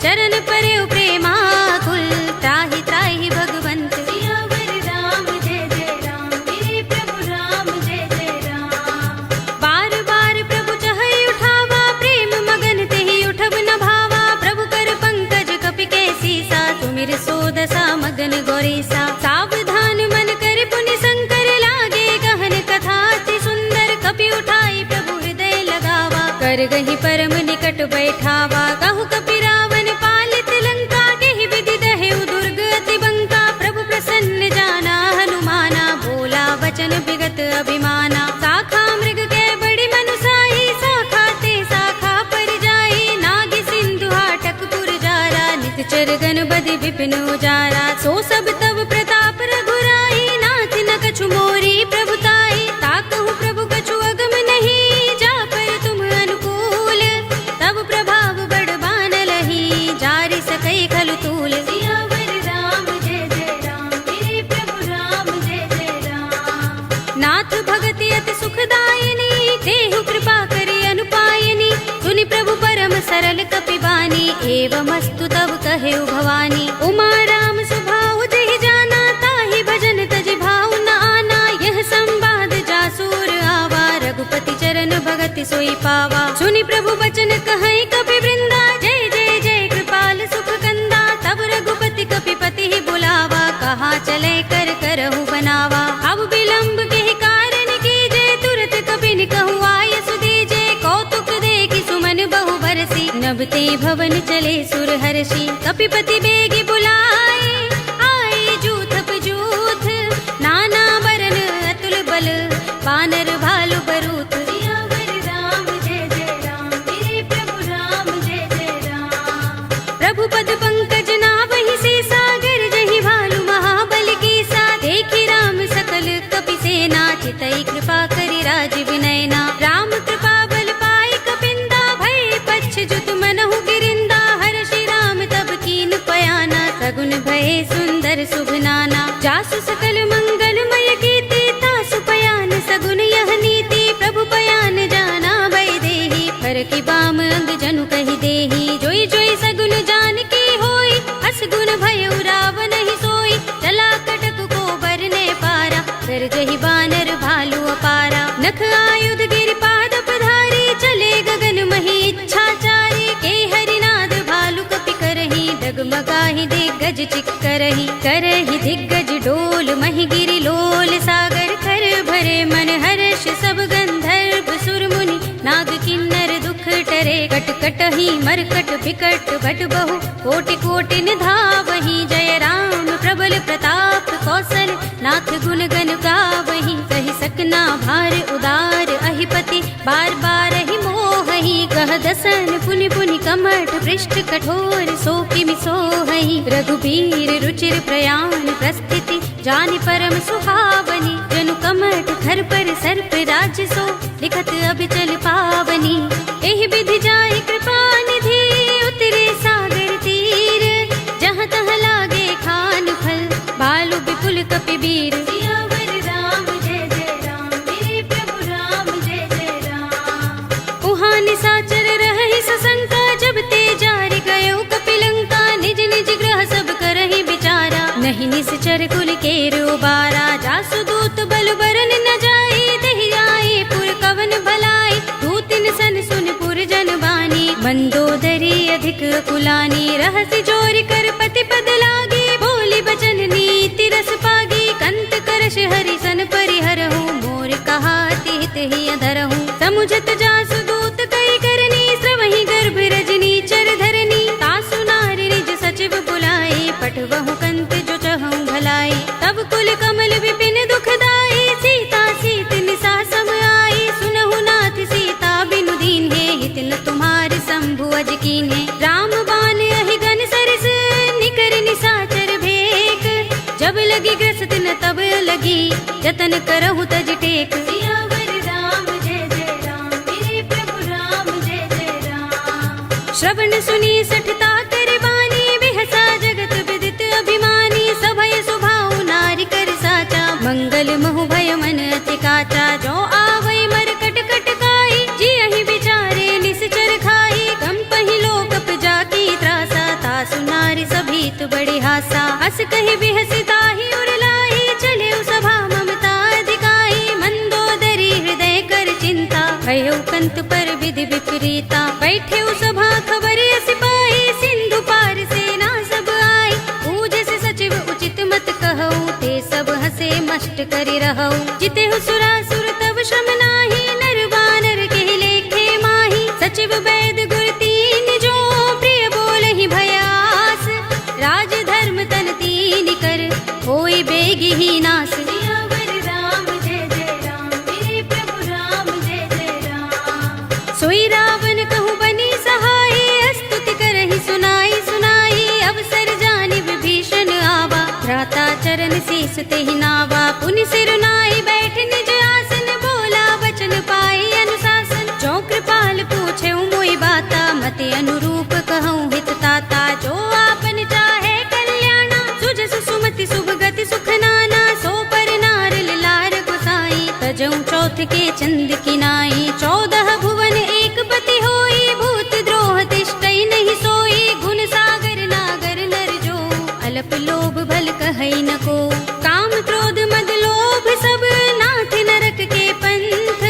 चरण परे प्रेमाकुल, त्राहि त्राहि भगवंत। सियावर राम जय जय राम, मेरे प्रभु राम जय जय राम। बार बार प्रभु चहई उठावा, प्रेम मगन तेहि उठब न भावा। प्रभु कर पंकज कपि के सीसा, सुमिर सोदसा मगन गौरीसा। सावधान मन कर पुनि शंकर, लागे गहन कथा अति सुंदर। कपि उठाई प्रभु हृदय लगावा, कर गहि परम निकट बैठावा। कहु कपि रावण पालित लंका, केहि विधि दहेउ दुर्ग अति बंका। प्रभु प्रसन्न जाना हनुमाना, बोला वचन विगत अभिमाना। साखा मृग के बड़ी मनुसाही, साखा ते साखा पर जाई। नाग सिंधु हाटक पुर जारा, नित गन बदि विपिन उजारा। सो सब तब प्रताप रघुराई, नाथ न कछु मोरी प्रभुताई। ताकहु प्रभु कछु अगम नहीं, जा पर तुम अनुकूल। तब प्रभाव बड़ बान लही, जारि सकई खलु तूल। सियावर राम जय जय राम, मेरे प्रभु राम जय जय राम। नाथ भगति अति सुखदायिनी, देहु कृपा करि अनुपायिनी। सुनि प्रभु परम सरल कपि बानी, एवमस्तु तब कहेउ भवानी। उमा राम सुभाउ जहि जाना, ताहि भजन तजि भाउ न आना। यह संवाद जासूर आवा, रघुपति चरण भगति सोई पावा। सुनि प्रभु बचन कहै कपि वृंदा, जय जय जय कृपाल सुख कंदा। तब रघुपति कपि पति ही बुलावा, कहा चले कर करहु बनावा। अब विलंब के कारण कीजे, तुरत कपि कहु आय सुदीजे। कौतुक देखि सुमन बहु बरसी, नभते भवन चले सुर हर्षि। कपिपति बेगी बुलाए, आए जूथ जूथ। नाना बरन अतुल बल, वानर भालु बरूथ। सियावर राम जय जय राम, मेरे प्रभु राम जय जय राम। प्रभु पद पंकज नावहि से, सागर जहि भालु महाबल की सा। देखि राम सकल कपि सेना, चितई कृपा करि राज विनयना। राम कृपा बल पाई कपिंदा, भय पच्छ जुत मनहु गिरिंदा। हर्षि राम तब कीन पयाना, सगुन भय सुंदर शुभ नाना। जासु सकल मंगलमय कीर्ति, तासु पयान सगुन यह नीति। प्रभु पयान जाना भय देहि, फर की बाम अंग जनु कहि देहि। जोई जोई सगुन जान की होई, असगुन भय रावण ही सोई। चला कटक को बरने पारा, कर जहि बानर भालु अपारा। नख आयुध गिरि पाद पधारी, चले गगन मही इच्छाचारी। के हरिनाद भालु कपि करहि, डगमगाहि दिग्गज चिक्करहि। करहि दिग्गज डोल महि गिरि लोल, सागर कर भरे मन हर्ष। सब गंधर्व सुर मुनि, नाग किन्नर दुख टरे। कट कटहि मरकट बिकट भट बहु, कोटि कोटि निधावहि। जय राम महिपति बार बार ही मोहहि कह दसन पुनि पुनि कमठ पृष्ठ कठोर सो किमि सोहहि रघुबीर रुचिर प्रयाण प्रस्थिति जानि परम सुहावनी जनु कमठ खर पर सर्प राज्य सो लिखत अभिचल पावनी एहि विधि जाहि कृपा निधि उतरे सागर तीर जहाँ तहाँ लागे खान फल बालु विपुल कपिबीर सियावर राम जय जय राम मेरे प्रभु राम जय जय राम उहाँ निसाचर रहहि सशंका जब ते जारि गयो कपिलंका निज निज ग्रह सब करहि विचारा नहीं निश्चर कुल केर उबारा जासु दूत बल बरन न जाई देहि आए पुर कवन भलाई दूतिन सन सुन पुर जन बानी मंदोदरी अधिक कुलानी रहसि जोरि कर पति पद लागी बोली बचन नीति रस पागी कंत करश हरि सन परिहरहु मोर कहा तिहित ही अधरहु समुझत जासु दूत कई करनी श्रवहि गर्भ रजनी चर धरनी तासु नारि निज सचिव बुलाई पठवहु कंत जो चहु भलाई तब कुल कमल विपिन दुखदाई सीता सीत निसा सम आई सुनहु नाथ सीता बिनु दीन है हित न तुम्हारे शंभु अज कीन्हे राम बान अहि गन सरस निकर निसाचर भेक जब लगी ग्रस्त न तब लगी जतन करहु तज टेक सियावर राम जय जय राम मेरे प्रभु राम जय जय राम श्रवण सुनी सठता कर बानी बिहसा जगत विदित अभिमानी सभय सुभाव नारी कर साचा मंगल महु भय मन अति काचा जो आवै मर कट कट काई जी अहि विचारे निश्चर खाई कम पहि लोक जाकी त्रासा तासु नारी सभीत बड़े हासा हस कहि बिहसिता ही उरलाई चले सभा ममता अधिकाई मंदोदरी हृदय कर चिंता भयो कंत पर विधि विपरीता बैठे सभा खबर सिपाही सिंधु पार सेना सब आई पूज से सचिव उचित मत कहऊ ते सब हसे मष्ट करि रहऊ जिते सुरासुर तब श्रम नाही नर बानर के लेखे माही सचिव वैद गुर तीन जो प्रिय बोलहि भयास राज धर्म तन तीन कर होई बेगी ही नास सियावर राम जय जय राम मेरे प्रभु राम जय जय राम सोई रावण कहु बनी सहाय स्तुति करहि सुनाई सुनाई अवसर जानि विभीषण आवा भ्राता चरण शीस तेहि नावा पुनि सिर नाई बैठ निज आसन बोला वचन पाई अनुशासन जो कृपाल पूछे मोई बाता मते अनुरूप कहूँ हित ताता जो आपन चाहे कल्याणा सुजस सुमति शुभ गति सुख नाना सो पर नार लार गोसाई तजऊ चौथ के चंद की नाई 14 भुवन एक पति होई भूत द्रोह तिष्ठई नहीं सोई गुण सागर नागर नर जो अल्प लोभ भल कहई न को काम क्रोध मद लोभ सब नाथ नरक के पंथ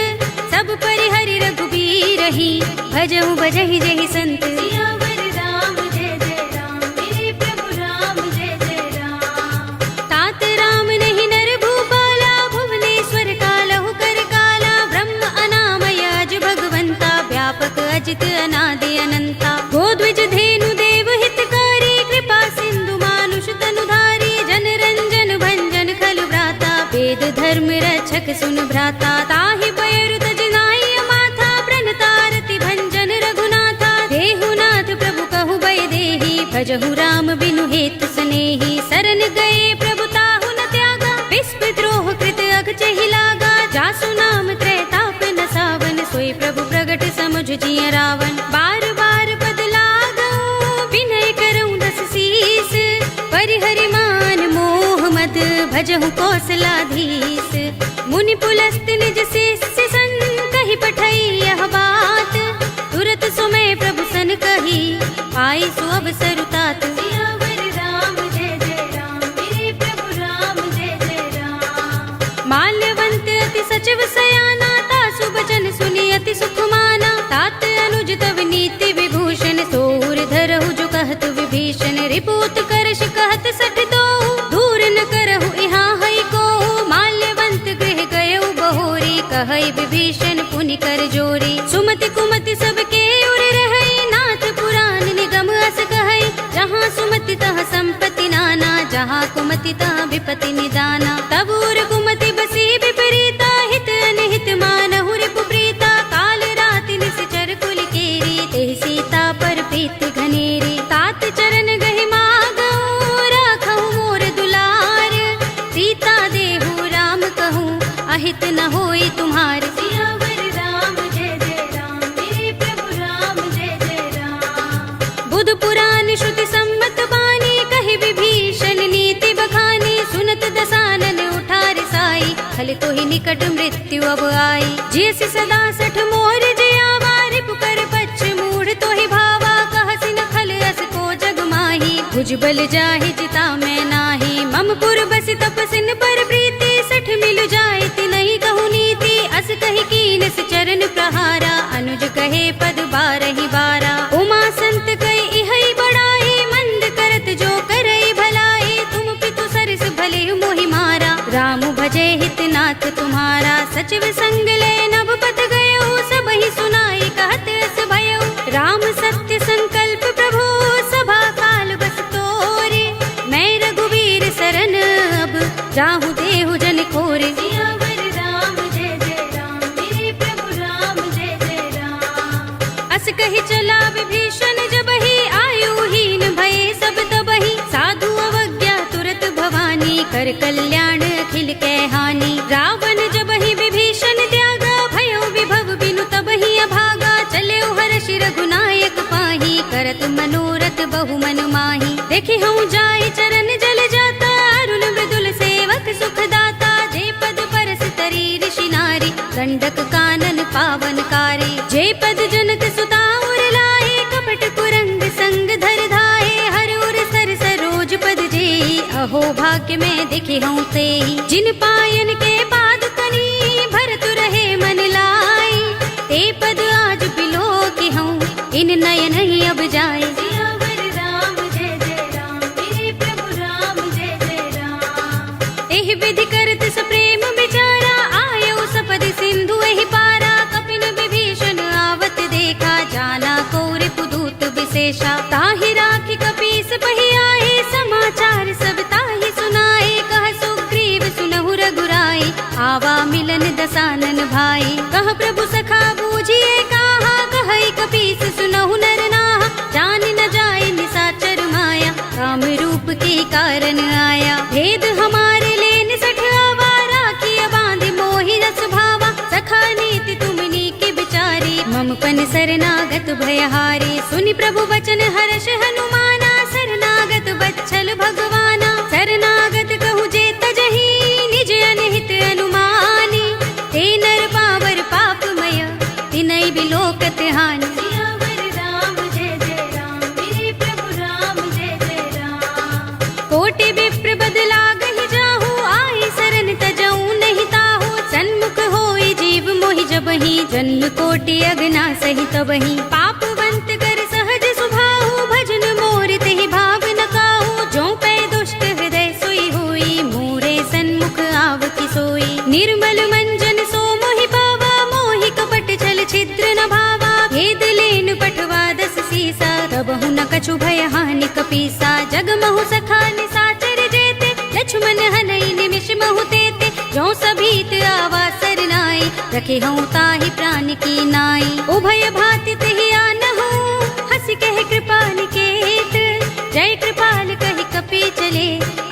सब परिहरि रघुबीर ही भजहु भजहि जहि संत सियावर राम जय जय राम मेरे प्रभु राम जय जय राम तात राम नहीं नर भूपाला भुवनेश्वर कालहु कर काला ब्रह्म अनामय अज भगवंता व्यापक अजित अनादि अनंता गोद्विज धेनु देव हितकारी कृपा सिंधु मानुष तनुधारी जन रंजन भंजन खल भ्राता वेद धर्म रक्षक सुन भ्राता ताहि बयरु तजनाई माथा प्रणतारति भंजन रघुनाथा देहुनाथ प्रभु कहु भय देहि भजहु राम बिनु हेतु सनेहि सरन गए प्रभु ताहु न त्यागा विस्प द्रोह कृत अघ चहि लागा जासु नाम त्रैताप न सावन सोई प्रभु प्रगट समुझ जिय रावण बार बार पद लागऊ विनय करऊं दस शीस परिहरि मान मोह मद भजहु कौशलाधीश मुनि पुलस्त निज शिष्य सन कहि पठई यह बात तुरत सुमय प्रभु सन कही पाई सु अवसर तात सियावर राम जय जय राम मेरे प्रभु राम जय जय राम माल्यवंत अति सचिव सयाना तासु बचन सुनि अति सुख माना तात अनुज तव नीति विभूषण सोर धरहु जो कहत विभीषण रिपुत करश कहत सठ दो दूर न करहु यहाँ हई को माल्यवंत गृह गयउ बहोरी कहई विभीषण पुनि कर जोरी सुमति कुमति सबके उर रहई नाथ पुराण निगम अस कहई जहाँ सुमति तह संपत्ति नाना जहाँ कुमति तह विपति निदाना तब उर कुमति बसी विपरीता हित अनहित मानहु रिपु प्रीता खल तो ही निकट मृत्यु अब आई। जिस सदा सठ मोर जियावा रिपु कर पच्छ मूढ़ तो ही भावा कहसि न खल अस को जग माही। भुजबल जाहि जिता मैं नाही मम पुर बस तपसिन पर प्रीति सठ मिल जाए तिनहि कहु नीति। अस कहि कीनस चरण प्रहारा अनुज कहे पद बारहि बारा। उमा संत कहि इहै बड़ाई मंद करत जो करई भलाई। तुम पितु सरस भले मोहि मारा राम भजे हित नाथ तुम्हारा। सचिव संग ले नभ पत गयो सबहि सुनाई कहत अस भयो। राम सत्य संकल्प प्रभु सभा काल बस तोरे। मैं रघुवीर सरन अब जाहु देहु जन खोरे। सियावर राम जय जय राम मेरे प्रभु राम जय जय राम। अस कहि चला विभीषण जबहि आयुहीन भये सब तबहि। साधु अवज्ञा तुरत भवानी कर कल्याण अखिल कै हानि। रावण जबहि विभीषण त्यागा भयो विभव बिनु तबहि अभागा। चले हर्ष रघुनायक पाही करत मनोरथ बहु मन माही। देखि हूँ जाय चरण जल जाता अरुण मृदुल सेवक सुख दाता। जे पद परस तरी ऋषि नारी गंडक कानन पावन कारी। जे पद जनक सुता उर लाए कपट कुरंग संग धर धाये। हर उर सर सरोज पद जेहि अहो भाग्य में दिखे हूँ तेहि। जिन पायन के पाद तनी भरत रहे मन लाई। ते पद आज बिलो के हूँ इन नयन ही अब जाए। सियावर राम जय जय राम मेरे प्रभु राम जय जय राम। एहि विधि करत सप्रेम विचारा आयो सपदि सिंधु एहि पारा। कपिन विभीषण आवत देखा जाना कौरि पुदूत विशेषा। ताहि राखी कपीस पहि आए समाचार सब ताहि सुनाए। कह सुग्रीव सुनहु रघुराई आवा मिलन दसानन भाई। कह प्रभु सखा बूझिए कहा कहई कपीस सुनहु नर नाहा। जान न जाए निसाचर माया काम रूप के कारण आया। भेद हमारे लेन सठ आवारा किया बांध मोहि रस भावा। सखा नीति तुमनी के बिचारी मम पन शरणागत भयहारी। सुनि प्रभु वचन हर्ष हनुमाना शरणागत बच्छल भगवाना। शरणागत कहु जे तजहि निज अनहित अनुमानी। ते नर पावर पापमय तिनै बिलोकत हानि। सियावर राम जय जय राम मेरे प्रभु राम जय जय राम। कोटि विप्र बदला गहि जाहु आई शरण तजऊ नहीं ताहु। सन्मुख होई जीव मोहि जबहि जन्म कोटि अगना सहि तबहि। पापवंत कर सहज सुभाहु भजन मोर तेहि भाव न काहू। जो पै दुष्ट हृदय सोई होई मोरे सन्मुख आव की सोई। निर्मल मंजन सो मोहि पावा मोहि कपट छल छिद्र न भावा। भेद लेन पठवा दस सीसा तबहु न कछु भय हानि कपीसा। जग महु सखा निसाचर जेते लक्ष्मण हनई निमिष महु तेते। जो सभीत आवा सरनाई रखे हूँ ताहि प्राण की नाई। उभय भाति तेहि आनहु हंस कह कृपाल केत। जय कृपाल कहि कपि चले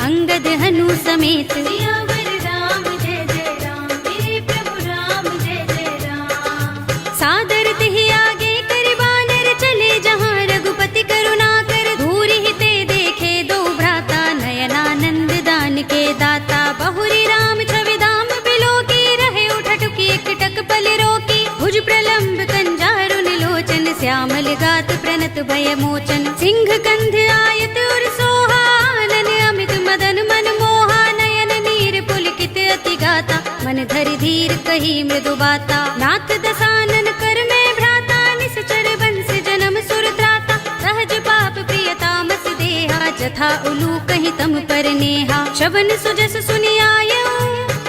अंगद हनु समेत। सियावर राम जय जय राम मेरे प्रभु राम जय जय राम। सादर तेहि आगे करि बानर चले जहाँ रघुपति करुणा कर। दूरि ही ते देखे दो भ्राता नयनानंद दान के दाता। बहुरी राम छवि धाम बिलो की रहे उठटुकी एकटक पल रोकी। भुज प्रलंब कंजारुन लोचन श्यामल गात प्रणत भय मोचन। सिंह कंध आयत उर सोहा आनन अमित मदन मन मोहा। नयन नीर पुलकित अति गाता मन धरि धीर कही मृदु बाता। नाथ दसानन कर में भ्राता निश्चर बंस जन्म सुर त्राता। सहज पाप प्रिय तामस देहा जथा उलू कहि तम पर नेहा। शबन सुजस सुनि आयो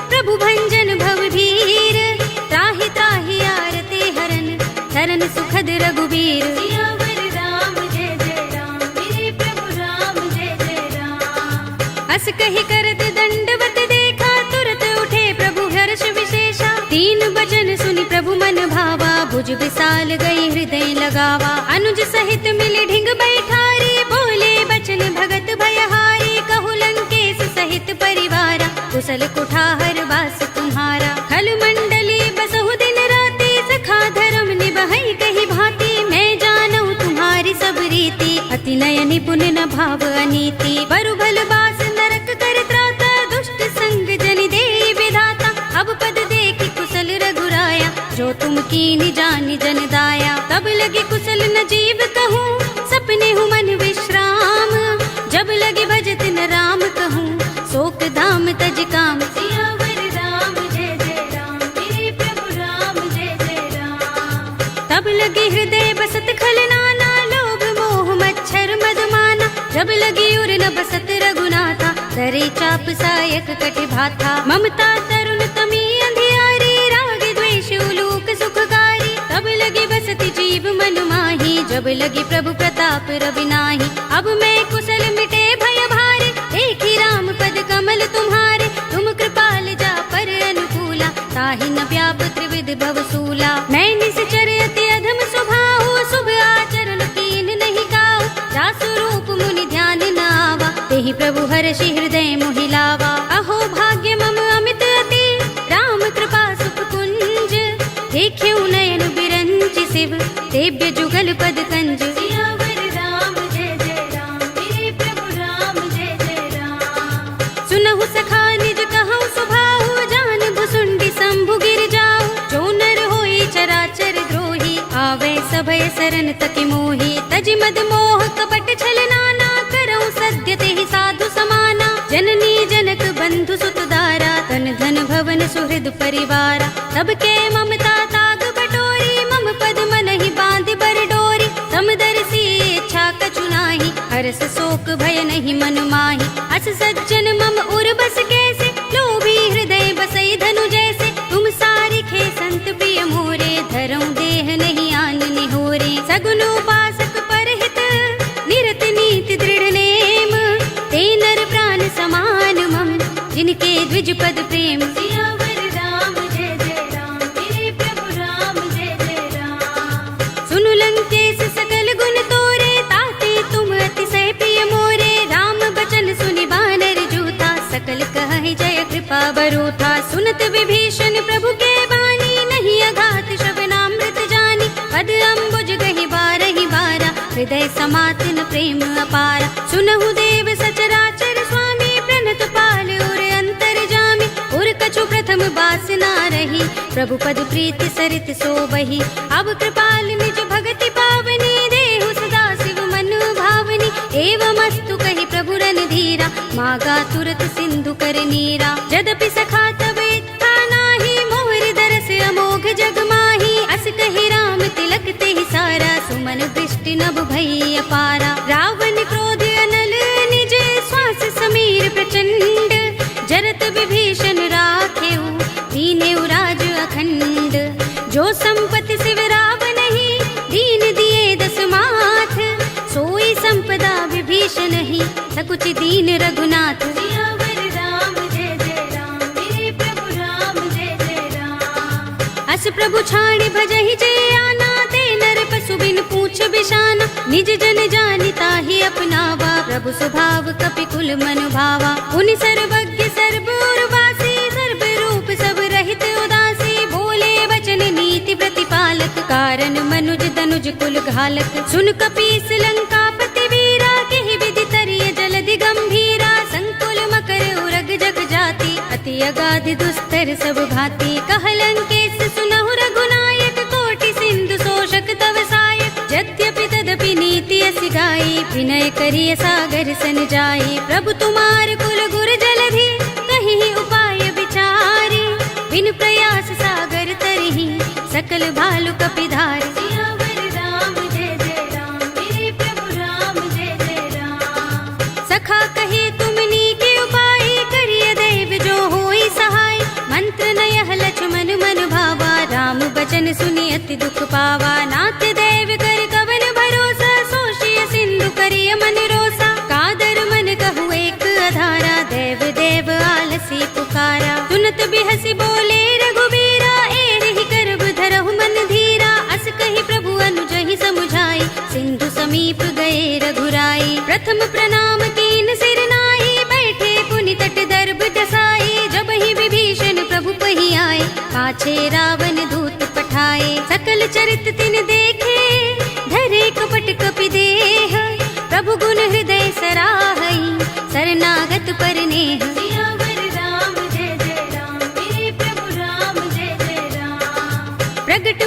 प्रभु भंजन भव भीर। त्राहि त्राहि आरते हरन चरण सुखद रघुबीर। सियावर राम जय जय राम मेरे प्रभु राम जय जय राम। अस कहि करत दंडवत देखा तुरत उठे प्रभु हर्ष विशेषा। तीन वचन सुनि प्रभु मन भावा भुज विशाल गई हृदय लगावा। अनुज सहित मिल ढिंग बैठारी बोले बचन भगत भयहारी। कहु लंकेश सहित परिवारा कुशल कुठार वास तुम्हारा। खल मंडली बसहु दिन राति सखा धर्म निबहै कही भांति। मैं जानू तुम्हारी सब रीति अति नय निपुण न भाव अनीति। बरु भल बास नरक कर त्राता दुष्ट संग जन देई विधाता। तुम कीन जान जन दाया। तब लगी कुशल न जीव कहूँ, सपने हूँ मन विश्राम। जब लगी भजत न राम कहूँ, शोक धाम तज काम। सियावर राम जय जय राम, मेरे प्रभु राम जय जय राम। तब लगी हृदय बसत खलनाना, लोभ मोह मच्छर मदमाना। जब लगी उर न बसत रघुनाथा, करे चाप सायक कटि भाथा। ममता तरुण तमी अंधियारी, राग द्वेष उलूक सुखकारी। तब लगी बसती जीव मन माही, जब लगी प्रभु प्रताप रवि नाही। अब मैं कुशल मिटे भय भारे, देखी राम पद कमल तुम्हारे। तुम कृपाल जा पर अनुकूला, ताहि न व्याप त्रिविध भवसूला। मैं निश्चर अति अधम स्वभाव, शुभ आचरण कीन नहीं काऊ। जासु रूप मुनि ध्यान न आवा, तेहि प्रभु हर्षि हृदय मोहि लावा। अहो भाग्य मम अमित अति, राम कृपा सुख कुंज। देख्यउ नयन बिरंचि शिव, सेव्य जुगल पद कंज। सियावर राम जय जय राम, मेरे प्रभु राम जय जय राम। सुनहु सखा निज कहु सुभाहु, जान भुसुंडी शंभु गिर जाऊ। जो नर होई चराचर द्रोही, आवे सभय सरन तति मोही। तजि मद मोह कपट छल नाना, करऊं सद्य तेहि साधु समाना। जननी जनक बंधु सुत दारा, तन धन भवन सुहृद परिवारा। सबके ममता ताग बटोरी, मम पद मनहि बांधि बर डोरी। समदर्शी इच्छा कछु नाही, हरस शोक भय नहीं मन माही। अस सज्जन मम उर बस कैसे, लोभी हृदय बसई धनु जैसे। तुम सारिखे संत प्रिय मोरे, धरऊं देह नहीं आन निहोरे। सगुन उपासक परहित, निरत नीति दृढ़ नेम। ते नर प्राण समान मम, जिनके द्विज पद प्रेम। सियावर राम जय जय राम, मेरे प्रभु राम जय जय राम। सुनु लंकेश सकल गुण तोरे, ताते तुम अतिशय प्रिय मोरे। राम बचन सुनि बानर जूथा, सकल कहहि जय कृपा बरूथा। सुनत विभीषण प्रभु के बानी, नहीं अघात श्रवणामृत जानी। पद अम्बुज गहि बारहि बारा, हृदय समातन प्रेम अपारा। सुनहु देव सचराचर स्वामी, प्रणत पाल उर अंतर जामी। उर कछु प्रथम बासना रही, प्रभु पद प्रीति सरित सोबही। अब कृपाल निज भगति पावनी, देहु सदा शिव मन भावनी। एवमस्तु कहि प्रभु रणधीरा, मागा तुरत सिंधु कर नीरा। यद्यपि सखा तब इच्छा नाही, मोहर दरस अमोघ जग माही। अस कहि राम तिलक तेहि सारा, सुमन दृष्टि नभ भई अपारा। रावण क्रोध अनल निज, श्वास समीर प्रचंड। जरत विभीषण राखेउ, दीनेउ राज अखंड। जो संपत्ति शिव रावण ही, दीन दिए दस माथ। सोई संपदा विभीषण ही, सकुच दीन रघुनाथ। सियावर राम जय जय राम, मेरे प्रभु राम जय जय राम। अस प्रभु छाड़ भजहि जय आना, ते नर पशु बिन पूछ बिशाना। निज जन जानिता ही अपनावा, प्रभु स्वभाव कपि कुल मन भावा। उन सर्वज्ञ सर्व उर्वासी, सर्व रूप सब रहित उदासी। बोले वचन नीति प्रतिपालक, कारण मनुज तनुज कुल घालक। सुन कपीस लंकापति वीरा, केहि विधि तरिय जलधि गंभीरा। संकुल मकर उरग जग जाति, अति अगाध दुस्तर सब भांति। कहलंकेश सुनहु रघुनायक, कोटि सिंधु शोषक तव सायक। यद्यपि तदपि नीति असि गाई, विनय करिय सागर सन जाई। प्रभु तुमार कुल गुर जलधि, कहीं उपाय विचारी। बिन प्रयास सागर तरही, सकल भालु कपिधारी। सियावर राम जय जय राम, मेरे प्रभु राम जय जय राम। सखा कहे तुमनी के उपाय, करिय दैव जो होई सहाय। मंत्र नयह लक्ष्मण मन भावा, राम बचन सुनि अति दुख पावा। नाथ दैव कर कवन भरोसा, सोषिय सिंधु करिय मन रोसा। कादर मन कहु एक अधारा, देव देव आलसी पुकारा। सुनत बिहसी बोले रघुबीरा, एहि करब धरहु मन धीरा। अस कहि प्रभु अनुजहि समुझाई, सिंधु समीप गए रघुराई। प्रथम प्रणाम कीन सिर नाई, बैठे पुनि तट दर्भ दसाई। जब ही विभीषण प्रभु पहि आए, पाछे रावण दूत पठाए। सकल चरित तिन देखे, धरे कपट कपि देह। प्रभु गुण हृदय सराहई, शरणागत पर नेह। सियावर राम जय जय राम, मेरे प्रभु राम जय जय राम। प्रगट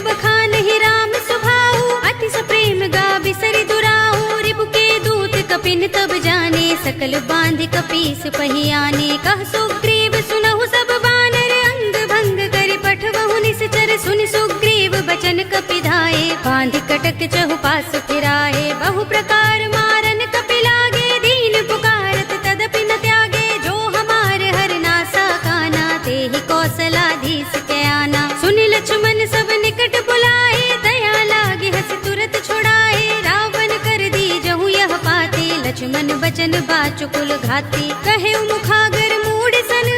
सकल बांध कपीस पहियाने। कह सुग्रीव सुनहु सब बानर अंग भंग कर पठवहु निश्चर। सुनि सुग्रीव बचन कपिधाए बांध कटक चहुपास फिराए। बहु प्रकार मारन कपि लागे दीन पुकारत तदपि न त्यागे। जो हमार हरनासा काना तेहि कौशलाधीश के आना। सुनि लक्ष्मण सब निकट बुलाए दया लागे हस तुरत छुड़ाए। रावण कर दी जहु यह पाते लक्ष्मण बचन बाचुकुल घाती। कहे मुखागर मूड सन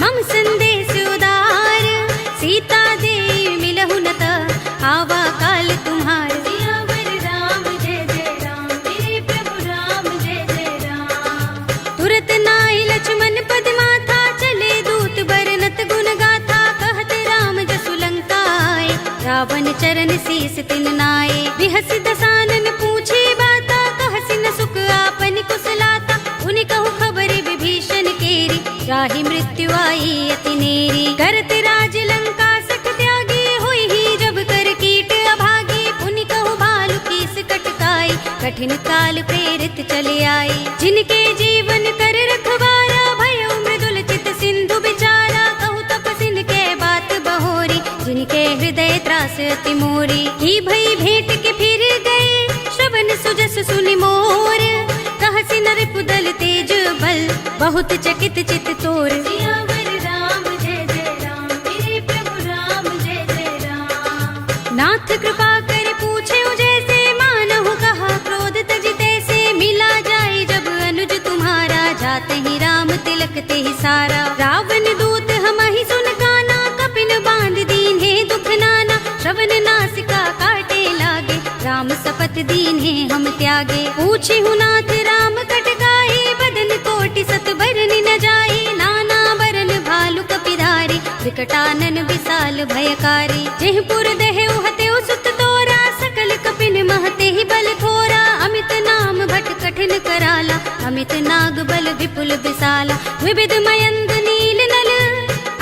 मम संदेश उदार। सीता दे मिलहु न त आवा काल तुम्हार। सियावर राम जय जय राम मेरे प्रभु राम जय जय राम। तुरत नाई लक्ष्मण पद माथा चले दूत बरनत गुण गाथा। कहत राम जसु लंका आए रावण चरण शीस तिन नाए। बिहस दसानन पूछे बाता कहसि न सुख आपन कुशलाता। उनि कहु खबर विभीषण केरी राहि मृत्यु आई अति नेरी। करत राज लंका सठ त्यागी हुई ही जब कर कीट अभागी। पुनि कहु भालु कीस कटकाई कठिन काल प्रेरित चले आई। जिनके जीवन कर रखवारा भयो मृदुल चित सिंधु बिचारा। कहु तपसिन के बात बहोरी जिनके हृदय त्रास अति मोरी। की भई भेंट के फिर गए श्रवण सुजस सुनि मोर। कहसि नर पुदल तेज बल बहुत चकित चित तोर। सियावर राम जय जय राम मेरे प्रभु राम जय जय राम। नाथ कृपा कर पूछे जैसे मानहु कहा क्रोध तजिते से। मिला जाए जब अनुज तुम्हारा जाते ही राम तिलक ते ही सारा। रावण दूत हमहि सुन काना कपिन बांध दीन्हे दुख नाना। श्रवण नासिका काटे लागे राम शपथ दीन्हे हम त्यागे। पूछे नाथ राम कटकाई बदन कोटि सत बरन न जाए। नाना बरन भालु कपिधारी विकटानन विशाल भयकारी। जेहपुर देहु हतेउ सुत तोरा सकल कपिन महते ही बल थोरा। अमित नाम भट कठिन कराला अमित नाग बल विपुल विशाला। विविध मयंग नील नल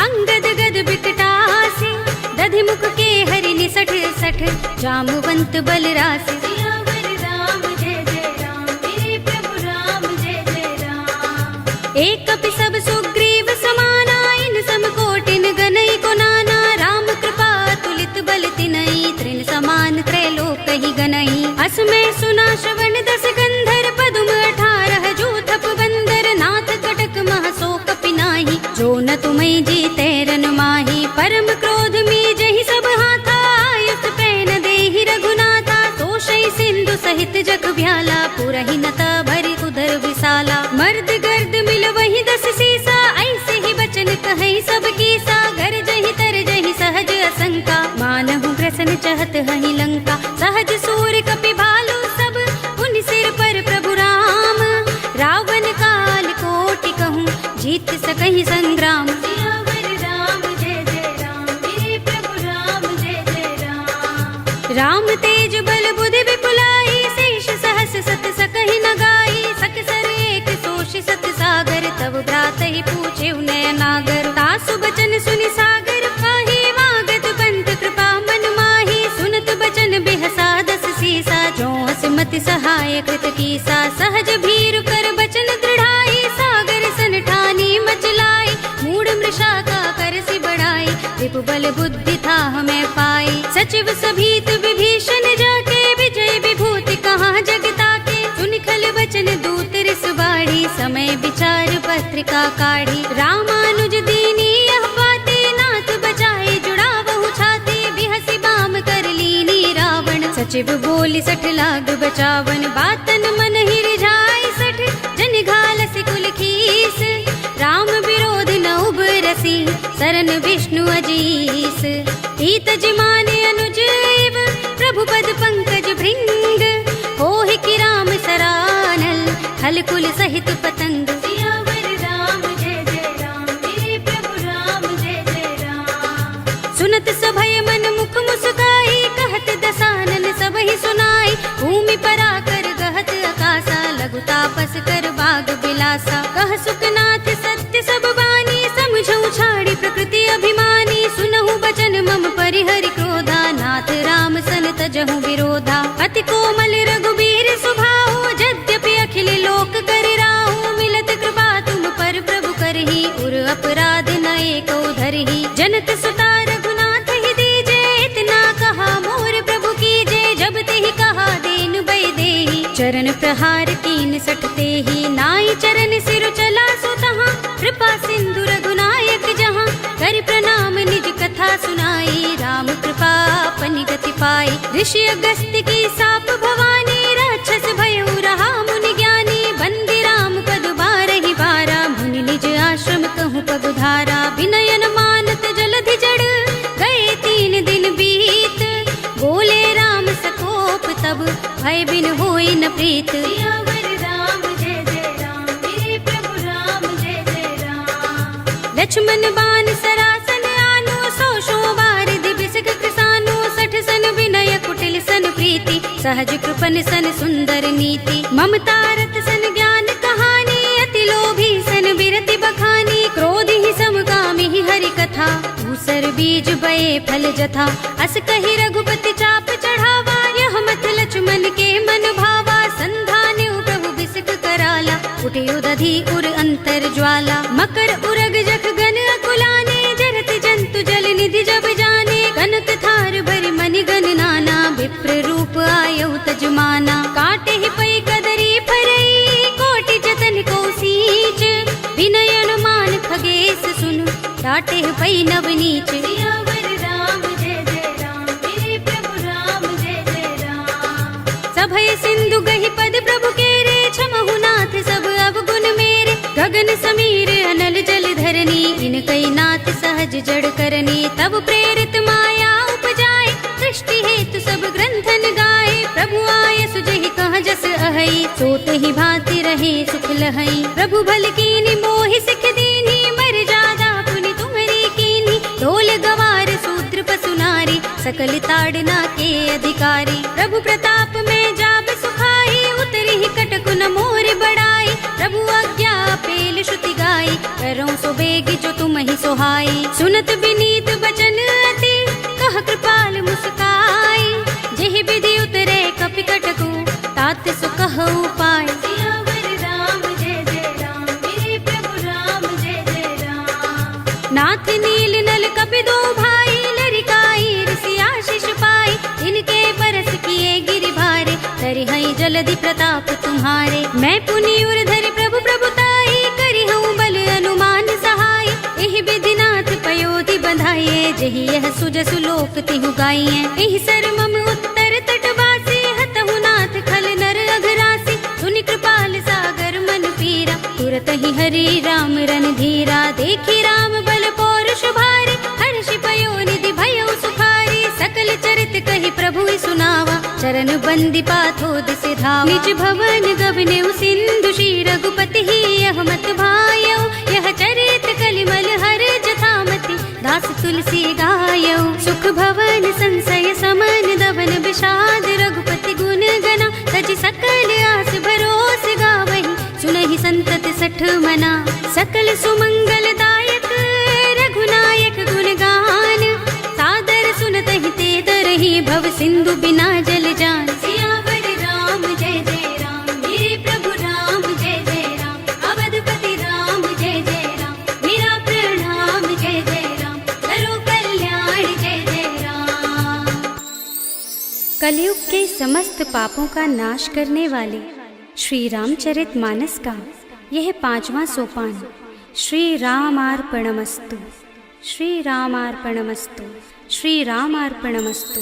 अंगद गद बिकटासी। दधि मुख के हरि निसठ सठ जामवंत बल राशि। सियावर राम जय जय राम मेरे प्रभु राम जय जय राम। एक कपि सब सुग्रीव समाना इन सम कोटिन गनई को नाना। राम कृपा तुलित बल तिनई त्रिन समान त्रैलोक ही गनई। असमय सुना श्रवण दस गंधर पदुम 18 जूथप बंदर। नाथ कटक मह सो कपि नाही जो न तुम्हें जीते रन माही। परम क्रोध में जहि सब हाथा आयुष पैन देहि रघुनाथा। तोषै सिंधु सहित जग भ्याला पुरहि नता भरि उधर विशाला। मर्द गर्द मिल वही 10 सीसा ऐसे ही बचन कहे सब कीसा। घर जहि तर जहि सहज असंका मानहु ग्रसन चहत हहि लंका। सहज सूर कपि भालु सब उन सिर पर प्रभु राम। रावण काल कोटि कहूँ जीत सकहि संग्राम। सियावर राम जय जय राम मेरे प्रभु राम जय जय राम। राम तेज बल बुद्धि विपुलाई शेष सहस सत सकहि न गाई। सकसर एक सोष सत सागर तब भ्रात ही पूछे नय नागर। तासु बचन सुनि सागर पाहि वागत पंत कृपा मन माही। सुनत बचन बिहसा 10 सीसा जो असमति सहाय कृत कीसा। सहज भीरु कर बचन दृढ़ाई सागर सन ठानी मचलाई। मूढ़ मृषा का कर सि बढ़ाई विपु बल बुद्धि था हमें पाई। सचिव सभीत विभीषण जाके विजय विभूति कहाँ जगता के। सुनि खल बचन दूत रिस बाढ़ी समय विचार पत्रिका काढ़ी। रामानुज दीनी यह बाते नाथ बचाए जुड़ावहु छाते। बिहसि बाम कर लीनी रावण सचिव बोली 60 लाग बचावन। बातन मन ही रिझाई 60 जन घालसि कुल खीस। राम विरोध न उबरसी सरन विष्णु अजीस। ईत जिमाने अनुज एव प्रभु पद पंकज भृंग। होहि कि राम सरानल खल कुल सहित पतंग। सियावर राम जय जय राम मेरे प्रभु राम जय जय राम। सुनत सभय मन मुख मुस्काई कहत दसानन सबहि सुनाई। भूमि परा कर गहत आकाशा लघु तापस कर बाग बिलासा। कह सुखनाथ सत्य सब बानी समझऊ छाड़ी प्रकृति अभिमानी। सुनहु बचन मम परिहरि क्रोधा नाथ राम सन तजहु विरोधा। अति कोमल रघुबीर सुभाऊ यद्यपि अखिल लोक कर राहु। प्रहार कीन सठते ही नाई चरण सिर चला सो तहाँ कृपा सिंधु रघुनायक जहाँ कर प्रणाम निज कथा सुनाई राम कृपा अपनी गति पाई ऋषि अगस्त्य की साप भवानी राक्षस भयउ रहा मुनि ज्ञानी बंदी राम पद बारहि बारा मुनि निज आश्रम कहूँ पगुधारा विनयन मानत जलधि जड़ गए 3 दिन बीत बोले राम सकोप तब भय बिन होई न प्रीत लक्ष्मण बाण सरासन आनो सौ बार दिबिसक कृसानो 60 सन विनय कुटिल सन प्रीति सहज कृपन सन सुंदर नीति ममता रत सन ज्ञान कहानी अति लोभी सन बिरति बखानी क्रोध ही समकामी ही हरि कथा दूसर बीज बये फल जथा अस कहि रघुपति चाप चढ़ावा यह मत लक्ष्मण के मन भावा संधान प्रभु बिसक कराला उठे उदधि उर अंतर ज्वाला मकर उरग जख गन अकुलाने जरत जंतु जल निधि जब जाने कनक थार भरि मनि गन नाना विप्र रूप आयउ तजमाना काटे ही पै कदरी फरई कोटि जतन को सींच विनयन मान खगेश सुन डाटे ही पै नवनीच सभय सिंधु गहि पद प्रभु केरे क्षमहु नाथ सब अवगुण मेरे गगन समीर अनल जल धरनी इन कई नाथ सहज जड़ करनी तब प्रेरित माया उपजाए सृष्टि हेतु सब ग्रंथन गाए प्रभु आय सुजहि कह जस अहई सोत ही भांति रहे सुख लहई प्रभु भल कीनी मोहि सिख दीनी मर जादा पुनि तुम्हरी कीनी ढोल गवार सूत्र पसु नारी सकल ताड़ना के अधिकारी प्रभु प्रताप में जाब सुखाई उतरी ही कटकु न मोर बढ़ाई प्रभु आज्ञा पेल श्रुति गाई करो सो बेग जो तुम ही सोहाई सुनत विनीत बचन अति कह कृपाल मुस्काई जेहि विधि उतरे कपि कटकु तात सु कहु पाय नाथ नील नल कपि दो भाई लरिकाई ऋषि आशीष पाई इनके परस किए गिरि भारे तरि हई जलधि प्रताप तुम्हारे मैं पुनि उर्धर प्रभु प्रभुताई करि हूँ बल अनुमान सहाय एहि विधि नाथ पयोधि बंधाइए जेहि यह सुजसु लोक तिहु गाइए एहि सर मम उत्तर तटवासी हतहु नाथ खल नर अघरासी सुनि कृपाल सागर मन पीरा तुरत ही हरि राम रन धीरा देखी राम बल पौरुष भारी हर्षि पयो निधि भयो सुखारी सकल चरित कहि प्रभु सुनावा चरण बंदी पाथोद से धावा निज भवन गबने सिंधु श्री रघुपति ही यह मत भायो यह चरित कलिमल हर जथामति दास तुलसी गायो सुख भवन संशय समन दवन विषाद रघुपति गुण गना तज सकल आस भरोस गावहि सुनहि संतत सठ मना सकल सुमंगल दायक रघुनायक गुण गान सादर सुनतहि ते तरहि भव सिंधु बिना जल जान सियावर राम जय जय राम मेरे प्रभु राम जय जय राम अवधपति राम जय जय राम मेरा प्रणाम जय जय राम करो कल्याण जय जय राम। कलयुग के समस्त पापों का नाश करने वाले श्री रामचरित मानस का यह 5वां सोपान श्री रामार्पणमस्तु, श्री रामार्पणमस्तु, श्री रामार्पणमस्तु।